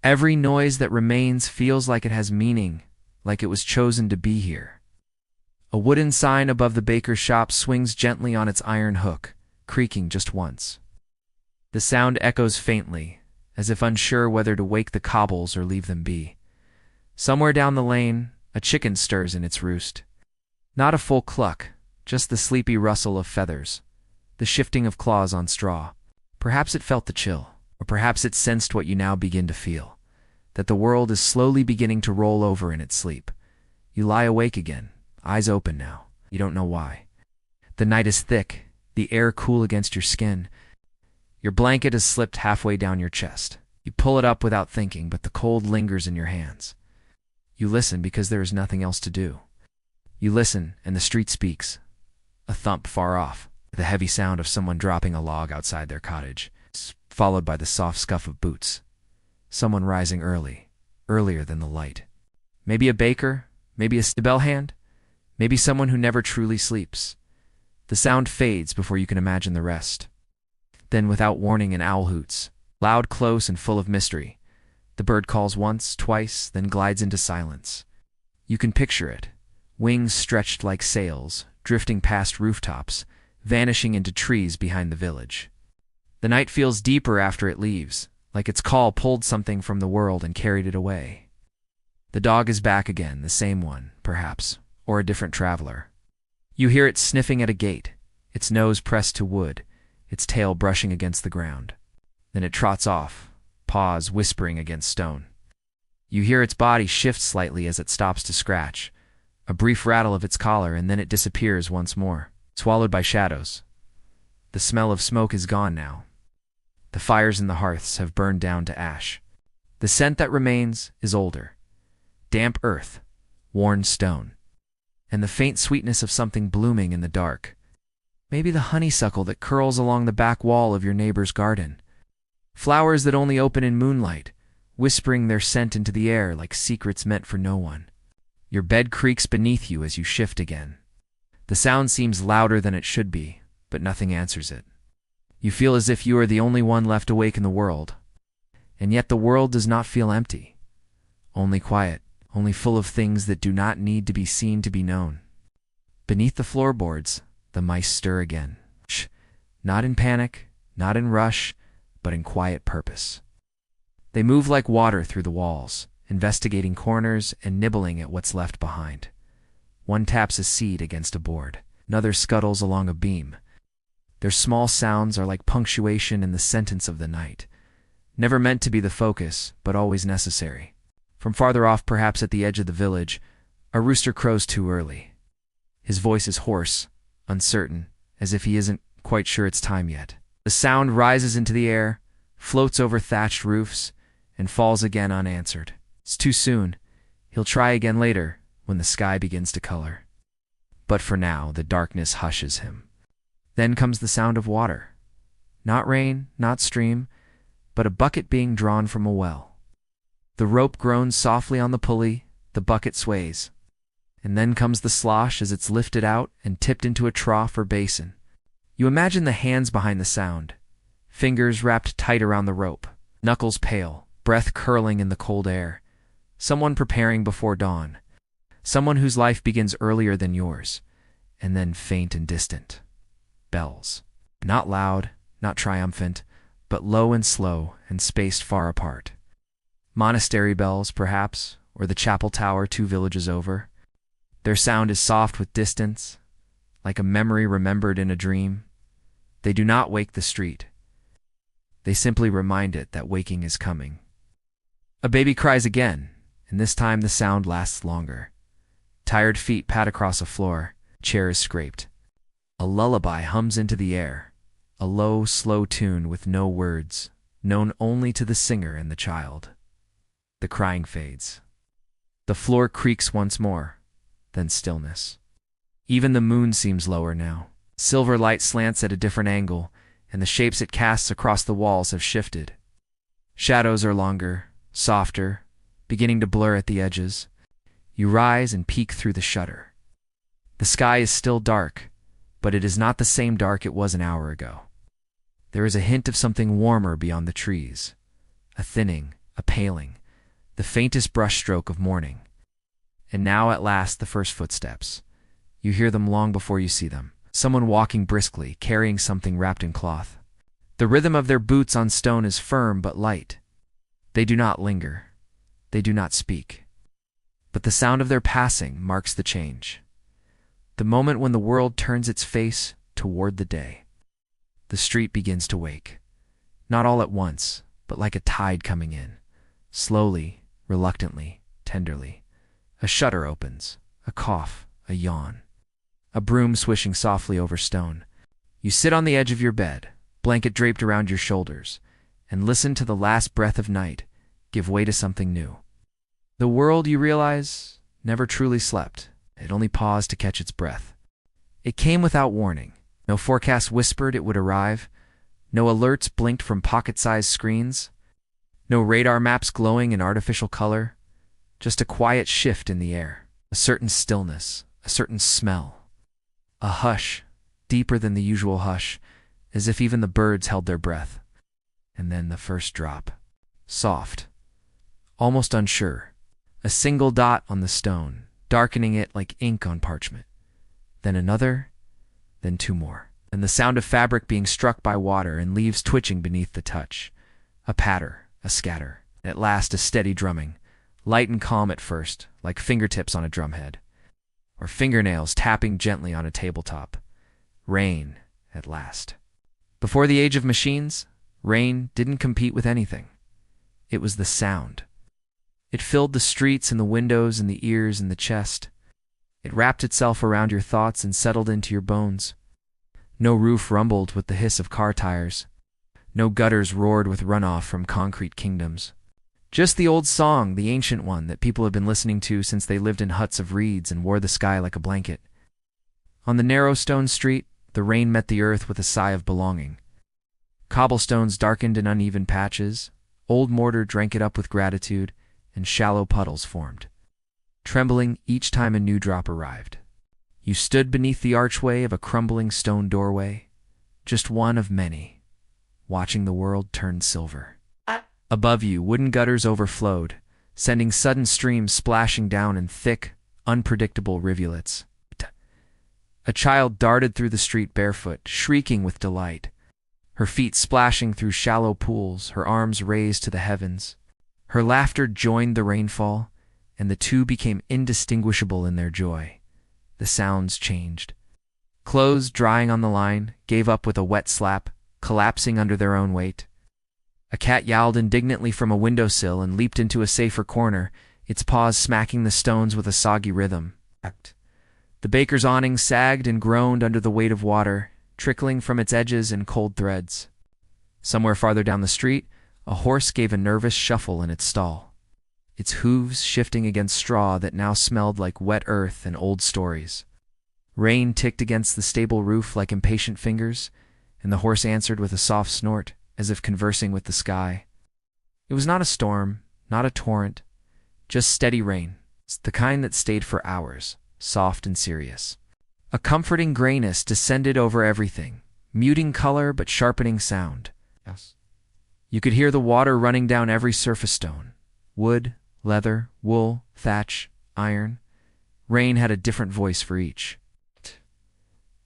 Every noise that remains feels like it has meaning, like it was chosen to be here. A wooden sign above the baker's shop swings gently on its iron hook, creaking just once. The sound echoes faintly, as if unsure whether to wake the cobbles or leave them be. Somewhere down the lane, A chicken stirs in its roost. Not a full cluck, just the sleepy rustle of feathers, the shifting of claws on straw. Perhaps it felt the chill, or perhaps it sensed what you now begin to feel, that the world is slowly beginning to roll over in its sleep. You lie awake again, eyes open now. You don't know why. The night is thick, the air cool against your skin. Your blanket has slipped halfway down your chest. You pull it up without thinking, but the cold lingers in your hands. You listen because there is nothing else to do. You listen, and the street speaks. A thump far off, the heavy sound of someone dropping a log outside their cottage, followed by the soft scuff of boots. Someone rising early, earlier than the light. Maybe a baker, maybe a bell hand, maybe someone who never truly sleeps. The sound fades before you can imagine the rest. Then, without warning, an owl hoots, loud, close, and full of mystery. The bird calls once, twice, then glides into silence. You can picture it, wings stretched like sails, drifting past rooftops, vanishing into trees behind the village. The night feels deeper after it leaves, like its call pulled something from the world and carried it away. The dog is back again, the same one, perhaps, or a different traveler. You hear it sniffing at a gate, its nose pressed to wood, its tail brushing against the ground. Then it trots off, paws whispering against stone. You hear its body shift slightly as it stops to scratch, a brief rattle of its collar, and then it disappears once more, swallowed by shadows. The smell of smoke is gone now. The fires in the hearths have burned down to ash. The scent that remains is older. Damp earth, worn stone, and the faint sweetness of something blooming in the dark. Maybe the honeysuckle that curls along the back wall of your neighbor's garden. Flowers that only open in moonlight, whispering their scent into the air like secrets meant for no one. Your bed creaks beneath you as you shift again. The sound seems louder than it should be, but nothing answers it. You feel as if you are the only one left awake in the world. And yet the world does not feel empty. Only quiet, only full of things that do not need to be seen to be known. Beneath the floorboards, the mice stir again. Shh, not in panic, not in rush, but in quiet purpose. They move like water through the walls, investigating corners and nibbling at what's left behind. One taps a seed against a board, another scuttles along a beam. Their small sounds are like punctuation in the sentence of the night, never meant to be the focus, but always necessary. From farther off, perhaps at the edge of the village, a rooster crows too early. His voice is hoarse, uncertain, as if he isn't quite sure it's time yet. The sound rises into the air, floats over thatched roofs, and falls again unanswered. It's too soon. He'll try again later, when the sky begins to color. But for now, the darkness hushes him. Then comes the sound of water. Not rain, not stream, but a bucket being drawn from a well. The rope groans softly on the pulley, the bucket sways. And then comes the slosh as it's lifted out and tipped into a trough or basin. You imagine the hands behind the sound, fingers wrapped tight around the rope, knuckles pale, breath curling in the cold air. Someone preparing before dawn. Someone whose life begins earlier than yours, and then faint and distant. Bells. Not loud, not triumphant, but low and slow and spaced far apart. Monastery bells, perhaps, or the chapel tower 2 villages over. Their sound is soft with distance, like a memory remembered in a dream. They do not wake the street. They simply remind it that waking is coming. A baby cries again, and this time the sound lasts longer. Tired feet pat across a floor, chair is scraped. A lullaby hums into the air, a low, slow tune with no words, known only to the singer and the child. The crying fades. The floor creaks once more, then stillness. Even the moon seems lower now. Silver light slants at a different angle, and the shapes it casts across the walls have shifted. Shadows are longer, softer, beginning to blur at the edges. You rise and peek through the shutter. The sky is still dark, but it is not the same dark it was an hour ago. There is a hint of something warmer beyond the trees, a thinning, a paling, the faintest brushstroke of morning. And now at last the first footsteps. You hear them long before you see them. Someone walking briskly, carrying something wrapped in cloth. The rhythm of their boots on stone is firm but light. They do not linger. They do not speak. But the sound of their passing marks the change. The moment when the world turns its face toward the day. The street begins to wake. Not all at once, but like a tide coming in. Slowly, reluctantly, tenderly. A shutter opens, a cough, a yawn. A broom swishing softly over stone. You sit on the edge of your bed, blanket draped around your shoulders, and listen to the last breath of night give way to something new. The world, you realize, never truly slept. It only paused to catch its breath. It came without warning. No forecast whispered it would arrive. No alerts blinked from pocket-sized screens. No radar maps glowing in artificial color. Just a quiet shift in the air. A certain stillness. A certain smell. A hush, deeper than the usual hush, as if even the birds held their breath. And then the first drop. Soft. Almost unsure. A single dot on the stone, darkening it like ink on parchment. Then another, then two more. And the sound of fabric being struck by water and leaves twitching beneath the touch. A patter, a scatter, and at last a steady drumming, light and calm at first, like fingertips on a drumhead, or fingernails tapping gently on a tabletop. Rain, at last. Before the age of machines, rain didn't compete with anything. It was the sound. It filled the streets and the windows and the ears and the chest. It wrapped itself around your thoughts and settled into your bones. No roof rumbled with the hiss of car tires. No gutters roared with runoff from concrete kingdoms. Just the old song, the ancient one that people have been listening to since they lived in huts of reeds and wore the sky like a blanket. On the narrow stone street, the rain met the earth with a sigh of belonging. Cobblestones darkened in uneven patches, old mortar drank it up with gratitude, and shallow puddles formed, trembling each time a new drop arrived. You stood beneath the archway of a crumbling stone doorway, just one of many, watching the world turn silver. Above you, wooden gutters overflowed, sending sudden streams splashing down in thick, unpredictable rivulets. A child darted through the street barefoot, shrieking with delight, her feet splashing through shallow pools, her arms raised to the heavens. Her laughter joined the rainfall, and the two became indistinguishable in their joy. The sounds changed. Clothes drying on the line gave up with a wet slap, collapsing under their own weight. A cat yowled indignantly from a windowsill and leaped into a safer corner, its paws smacking the stones with a soggy rhythm. The baker's awning sagged and groaned under the weight of water, trickling from its edges in cold threads. Somewhere farther down the street, a horse gave a nervous shuffle in its stall, its hooves shifting against straw that now smelled like wet earth and old stories. Rain ticked against the stable roof like impatient fingers, and the horse answered with a soft snort, as if conversing with the sky. It was not a storm, not a torrent, just steady rain, the kind that stayed for hours, soft and serious. A comforting grayness descended over everything, muting color but sharpening sound. Yes. You could hear the water running down every surface stone. Wood, leather, wool, thatch, iron. Rain had a different voice for each.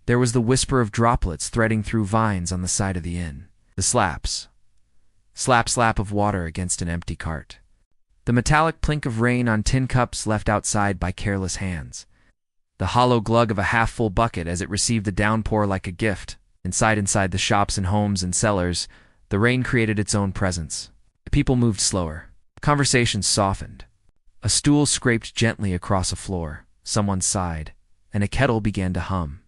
There was the whisper of droplets threading through vines on the side of the inn. The slaps. Slap of water against an empty cart. The metallic plink of rain on tin cups left outside by careless hands. The hollow glug of a half-full bucket as it received the downpour like a gift. Inside the shops and homes and cellars, the rain created its own presence. The people moved slower. Conversations softened. A stool scraped gently across a floor. Someone sighed, and a kettle began to hum.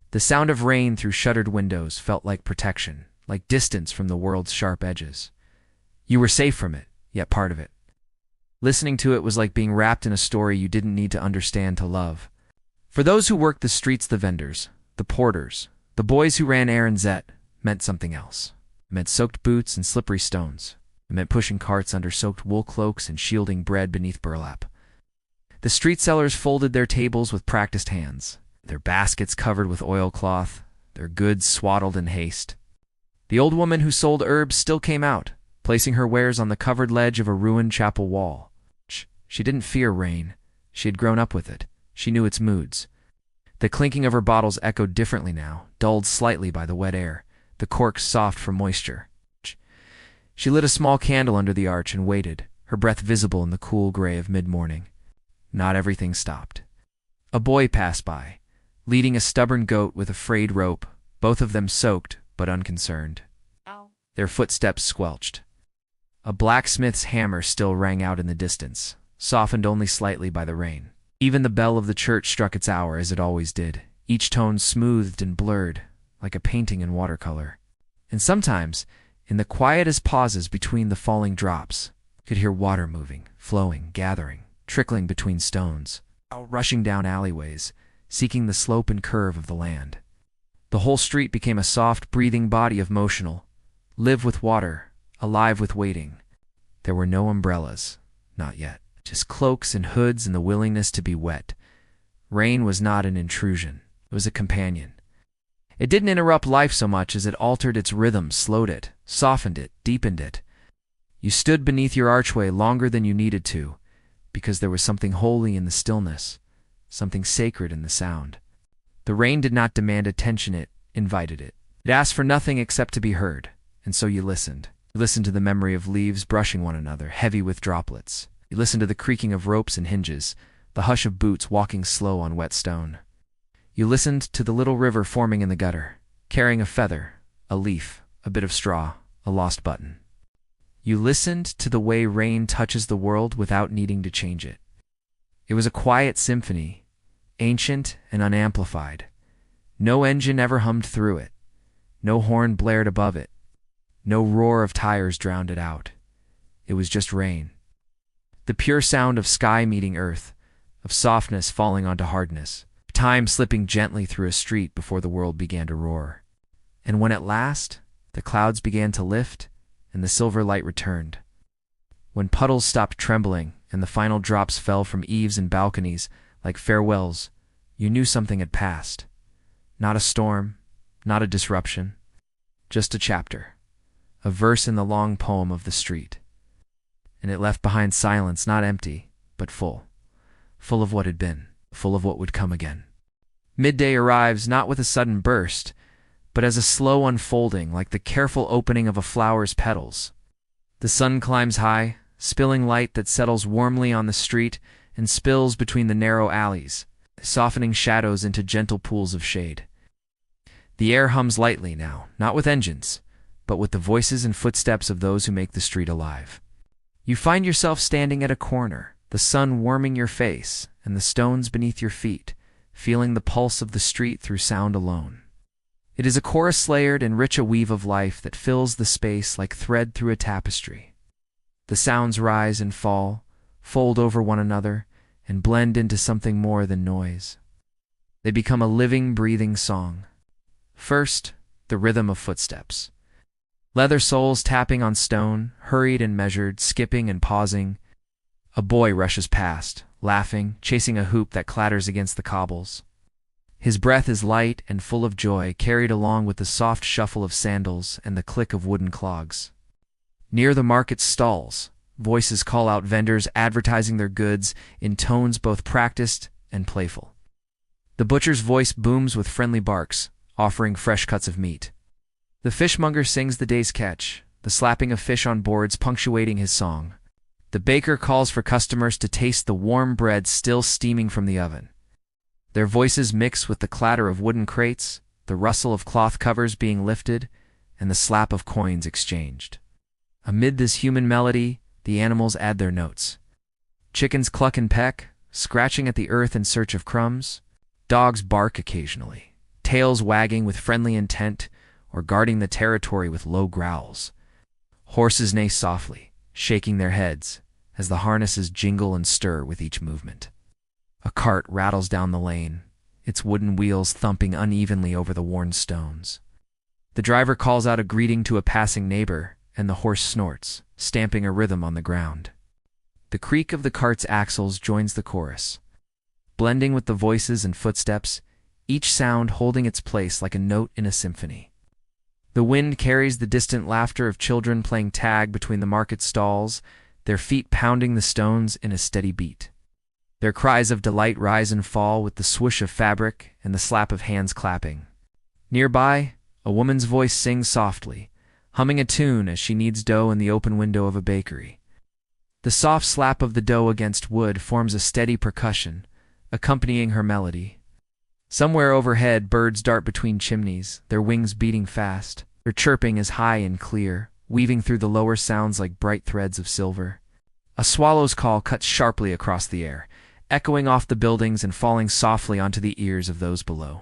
The sound of rain through shuttered windows felt like protection, like distance from the world's sharp edges. You were safe from it, yet part of it. Listening to it was like being wrapped in a story you didn't need to understand to love. For those who worked the streets, the vendors, the porters, the boys who ran errands meant something else. It meant soaked boots and slippery stones. It meant pushing carts under soaked wool cloaks and shielding bread beneath burlap. The street sellers folded their tables with practiced hands, their baskets covered with oilcloth, their goods swaddled in haste. The old woman who sold herbs still came out, placing her wares on the covered ledge of a ruined chapel wall. She didn't fear rain. She had grown up with it. She knew its moods. The clinking of her bottles echoed differently now, dulled slightly by the wet air, the corks soft from moisture. She lit a small candle under the arch and waited, her breath visible in the cool gray of mid-morning. not everything stopped. A boy passed by, leading a stubborn goat with a frayed rope, both of them soaked but unconcerned. Their footsteps squelched. A blacksmith's hammer still rang out in the distance, softened only slightly by the rain. Even the bell of the church struck its hour as it always did, each tone smoothed and blurred, like a painting in watercolor. And sometimes, in the quietest pauses between the falling drops, you could hear water moving, flowing, gathering, trickling between stones, rushing down alleyways, seeking the slope and curve of the land. The whole street became a soft, breathing body of motional, live with water, alive with waiting. There were no umbrellas, not yet, just cloaks and hoods and the willingness to be wet. Rain was not an intrusion, it was a companion. It didn't interrupt life so much as it altered its rhythm, slowed it, softened it, deepened it. You stood beneath your archway longer than you needed to, because there was something holy in the stillness, something sacred in the sound. The rain did not demand attention, it invited it. It asked for nothing except to be heard, and so you listened. You listened to the memory of leaves brushing one another, heavy with droplets. You listened to the creaking of ropes and hinges, the hush of boots walking slow on wet stone. You listened to the little river forming in the gutter, carrying a feather, a leaf, a bit of straw, a lost button. You listened to the way rain touches the world without needing to change it. It was a quiet symphony, ancient and unamplified. No engine ever hummed through it. No horn blared above it. No roar of tires drowned it out. It was just rain. The pure sound of sky meeting earth, of softness falling onto hardness, of time slipping gently through a street before the world began to roar. And when at last the clouds began to lift and the silver light returned, when puddles stopped trembling and the final drops fell from eaves and balconies like farewells, you knew something had passed. Not a storm, not a disruption, just a chapter, a verse in the long poem of the street. And it left behind silence, not empty, but full of what had been, full of what would come again. Midday arrives not with a sudden burst, but as a slow unfolding, like the careful opening of a flower's petals. The sun climbs high, spilling light that settles warmly on the street and spills between the narrow alleys, softening shadows into gentle pools of shade. The air hums lightly now, not with engines, but with the voices and footsteps of those who make the street alive. You find yourself standing at a corner, the sun warming your face and the stones beneath your feet, feeling the pulse of the street through sound alone. It is a chorus layered and rich a weave of life that fills the space like thread through a tapestry. The sounds rise and fall, fold over one another, and blend into something more than noise. They become a living, breathing song. First, the rhythm of footsteps. Leather soles tapping on stone, hurried and measured, skipping and pausing. A boy rushes past, laughing, chasing a hoop that clatters against the cobbles. His breath is light and full of joy, carried along with the soft shuffle of sandals and the click of wooden clogs. Near the market stalls, voices call out vendors advertising their goods in tones both practiced and playful. The butcher's voice booms with friendly barks, offering fresh cuts of meat. The fishmonger sings the day's catch, the slapping of fish on boards punctuating his song. The baker calls for customers to taste the warm bread still steaming from the oven. Their voices mix with the clatter of wooden crates, the rustle of cloth covers being lifted, and the slap of coins exchanged. Amid this human melody, the animals add their notes. Chickens cluck and peck, scratching at the earth in search of crumbs. Dogs bark occasionally, tails wagging with friendly intent or guarding the territory with low growls. Horses neigh softly, shaking their heads as the harnesses jingle and stir with each movement. A cart rattles down the lane, its wooden wheels thumping unevenly over the worn stones. The driver calls out a greeting to a passing neighbor, and the horse snorts, stamping a rhythm on the ground. The creak of the cart's axles joins the chorus, blending with the voices and footsteps, each sound holding its place like a note in a symphony. The wind carries the distant laughter of children playing tag between the market stalls, their feet pounding the stones in a steady beat. Their cries of delight rise and fall with the swoosh of fabric and the slap of hands clapping. Nearby, a woman's voice sings softly, humming a tune as she kneads dough in the open window of a bakery. The soft slap of the dough against wood forms a steady percussion, accompanying her melody. Somewhere overhead, birds dart between chimneys, their wings beating fast. Their chirping is high and clear, weaving through the lower sounds like bright threads of silver. A swallow's call cuts sharply across the air, echoing off the buildings and falling softly onto the ears of those below.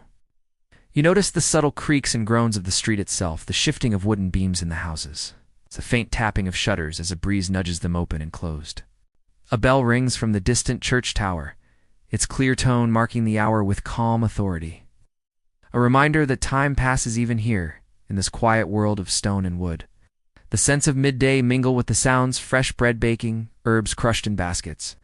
You notice the subtle creaks and groans of the street itself, the shifting of wooden beams in the houses. It's a faint tapping of shutters as a breeze nudges them open and closed. A bell rings from the distant church tower, its clear tone marking the hour with calm authority. A reminder that time passes even here, in this quiet world of stone and wood. The scents of midday mingle with the sounds: fresh bread baking, herbs crushed in baskets,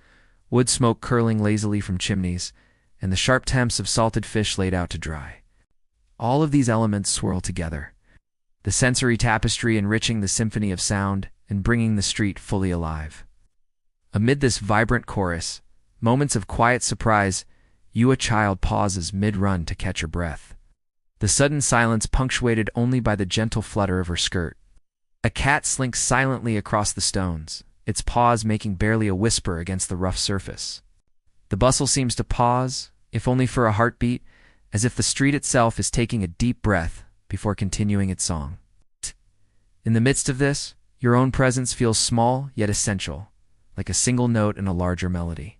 wood smoke curling lazily from chimneys, and the sharp temps of salted fish laid out to dry. All of these elements swirl together, the sensory tapestry enriching the symphony of sound and bringing the street fully alive. Amid this vibrant chorus, moments of quiet surprise, a child pauses mid-run to catch her breath. The sudden silence punctuated only by the gentle flutter of her skirt. A cat slinks silently across the stones, its paws making barely a whisper against the rough surface. The bustle seems to pause, if only for a heartbeat, as if the street itself is taking a deep breath before continuing its song. In the midst of this, your own presence feels small yet essential, like a single note in a larger melody.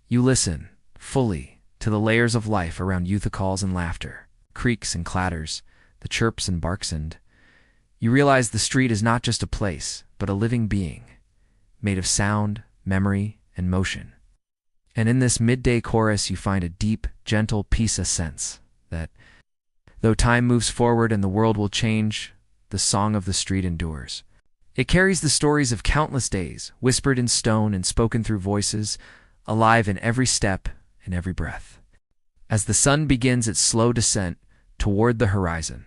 You listen, fully, to the layers of life around youth calls and laughter, creaks and clatters, the chirps and barks, and you realize the street is not just a place, but a living being, made of sound, memory, and motion. And in this midday chorus you find a deep, gentle peace, a sense that, though time moves forward and the world will change, the song of the street endures. It carries the stories of countless days, whispered in stone and spoken through voices, alive in every step and every breath. As the sun begins its slow descent toward the horizon,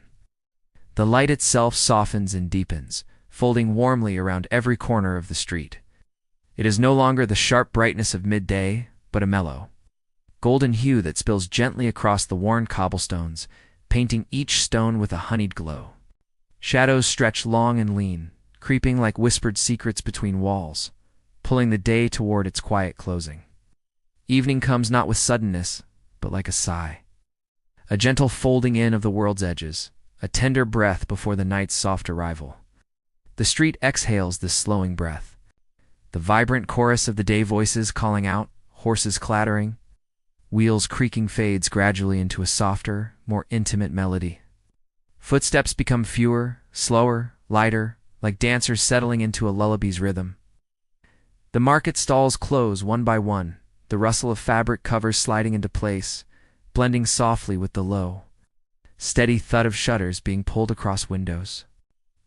the light itself softens and deepens, folding warmly around every corner of the street. It is no longer the sharp brightness of midday, but a mellow, golden hue that spills gently across the worn cobblestones, painting each stone with a honeyed glow. Shadows stretch long and lean, creeping like whispered secrets between walls, pulling the day toward its quiet closing. Evening comes not with suddenness, but like a sigh, a gentle folding in of the world's edges, a tender breath before the night's soft arrival. The street exhales this slowing breath. The vibrant chorus of the day voices calling out, horses clattering, wheels creaking fades gradually into a softer, more intimate melody. Footsteps become fewer, slower, lighter, like dancers settling into a lullaby's rhythm. The market stalls close one by one, the rustle of fabric covers sliding into place, blending softly with the low, steady thud of shutters being pulled across windows.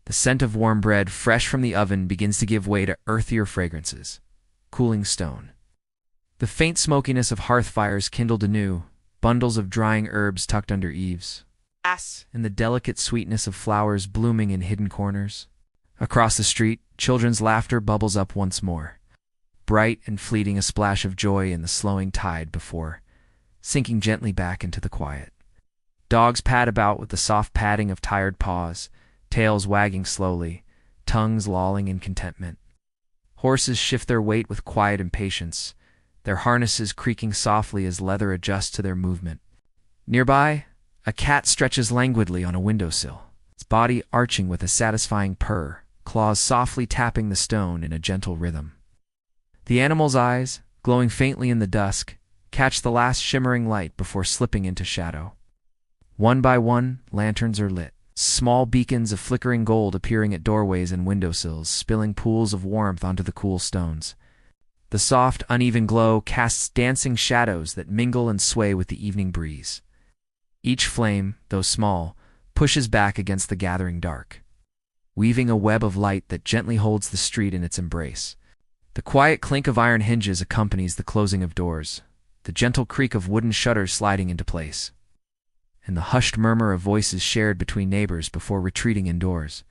The scent of warm bread fresh from the oven begins to give way to earthier fragrances, cooling stone. The faint smokiness of hearth fires kindled anew, bundles of drying herbs tucked under eaves, and the delicate sweetness of flowers blooming in hidden corners. Across the street, children's laughter bubbles up once more, bright and fleeting, a splash of joy in the slowing tide before sinking gently back into the quiet. Dogs pad about with the soft padding of tired paws, tails wagging slowly, tongues lolling in contentment. Horses shift their weight with quiet impatience, their harnesses creaking softly as leather adjusts to their movement. Nearby, a cat stretches languidly on a windowsill, its body arching with a satisfying purr, claws softly tapping the stone in a gentle rhythm. The animal's eyes, glowing faintly in the dusk, catch the last shimmering light before slipping into shadow. One by one, lanterns are lit, small beacons of flickering gold appearing at doorways and windowsills, spilling pools of warmth onto the cool stones. The soft, uneven glow casts dancing shadows that mingle and sway with the evening breeze. Each flame, though small, pushes back against the gathering dark, weaving a web of light that gently holds the street in its embrace. The quiet clink of iron hinges accompanies the closing of doors, the gentle creak of wooden shutters sliding into place, and the hushed murmur of voices shared between neighbors before retreating indoors.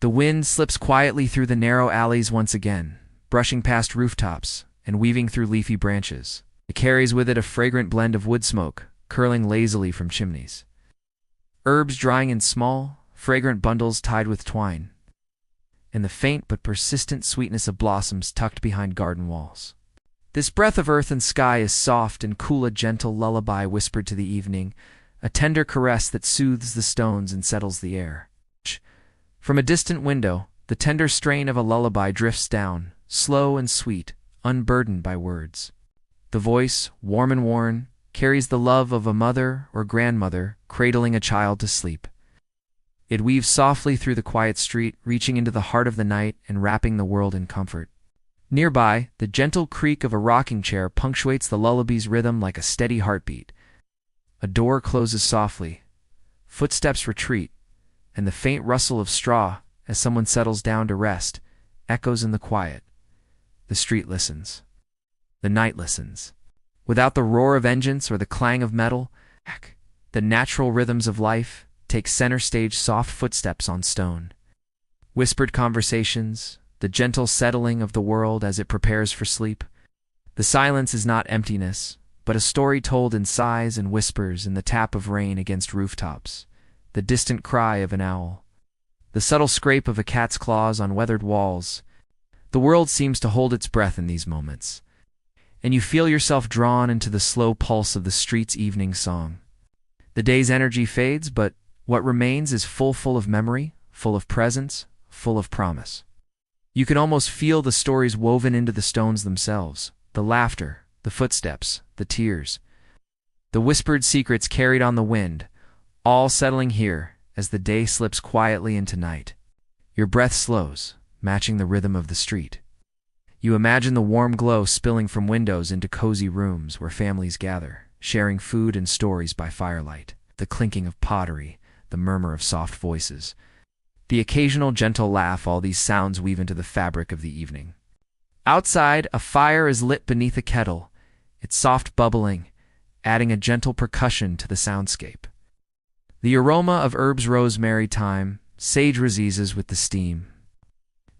The wind slips quietly through the narrow alleys once again, brushing past rooftops and weaving through leafy branches. It carries with it a fragrant blend of wood smoke, curling lazily from chimneys. Herbs drying in small, fragrant bundles tied with twine. and the faint but persistent sweetness of blossoms tucked behind garden walls. This breath of earth and sky is soft and cool, a gentle lullaby whispered to the evening, a tender caress that soothes the stones and settles the air. From a distant window, the tender strain of a lullaby drifts down, slow and sweet, unburdened by words. The voice, warm and worn, carries the love of a mother or grandmother cradling a child to sleep. It weaves softly through the quiet street, reaching into the heart of the night and wrapping the world in comfort. Nearby, the gentle creak of a rocking chair punctuates the lullaby's rhythm like a steady heartbeat. A door closes softly, footsteps retreat, and the faint rustle of straw as someone settles down to rest echoes in the quiet. The street listens. The night listens. Without the roar of engines or the clang of metal, the natural rhythms of life take center stage, soft footsteps on stone. Whispered conversations, the gentle settling of the world as it prepares for sleep. The silence is not emptiness, but a story told in sighs and whispers, in the tap of rain against rooftops, the distant cry of an owl, the subtle scrape of a cat's claws on weathered walls. The world seems to hold its breath in these moments, and you feel yourself drawn into the slow pulse of the street's evening song. The day's energy fades, but what remains is full of memory, full of presence, full of promise. You can almost feel the stories woven into the stones themselves, the laughter, the footsteps, the tears, the whispered secrets carried on the wind, all settling here as the day slips quietly into night. Your breath slows, matching the rhythm of the street. You imagine the warm glow spilling from windows into cozy rooms where families gather, sharing food and stories by firelight, the clinking of pottery, the murmur of soft voices, the occasional gentle laugh. All these sounds weave into the fabric of the evening. Outside, a fire is lit beneath a kettle, its soft bubbling, adding a gentle percussion to the soundscape. The aroma of herbs, rosemary, thyme, sage reseases with the steam,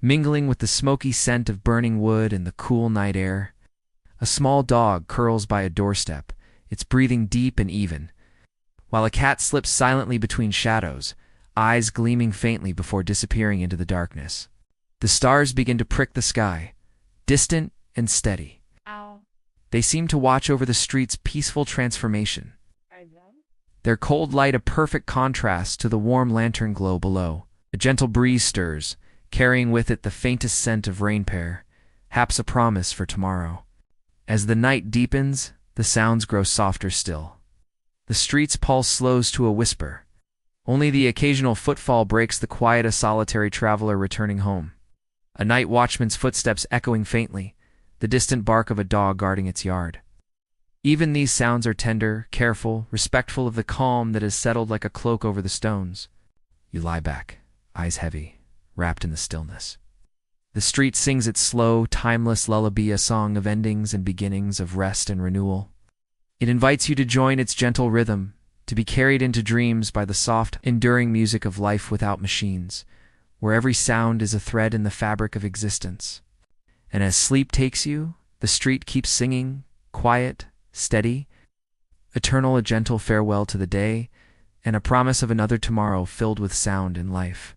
mingling with the smoky scent of burning wood and the cool night air. A small dog curls by a doorstep, its breathing deep and even, while a cat slips silently between shadows, eyes gleaming faintly before disappearing into the darkness. The stars begin to prick the sky, distant and steady. Ow. They seem to watch over the street's peaceful transformation, their cold light a perfect contrast to the warm lantern glow below. A gentle breeze stirs, carrying with it the faintest scent of rain pear, perhaps a promise for tomorrow. As the night deepens, the sounds grow softer still. The street's pulse slows to a whisper. Only the occasional footfall breaks the quiet, a solitary traveler returning home. A night watchman's footsteps echoing faintly, the distant bark of a dog guarding its yard. Even these sounds are tender, careful, respectful of the calm that has settled like a cloak over the stones. You lie back, eyes heavy, wrapped in the stillness. The street sings its slow, timeless lullaby, a song of endings and beginnings, of rest and renewal. It invites you to join its gentle rhythm, to be carried into dreams by the soft, enduring music of life without machines, where every sound is a thread in the fabric of existence. And as sleep takes you, the street keeps singing, quiet, steady, eternal, a gentle farewell to the day, and a promise of another tomorrow filled with sound and life.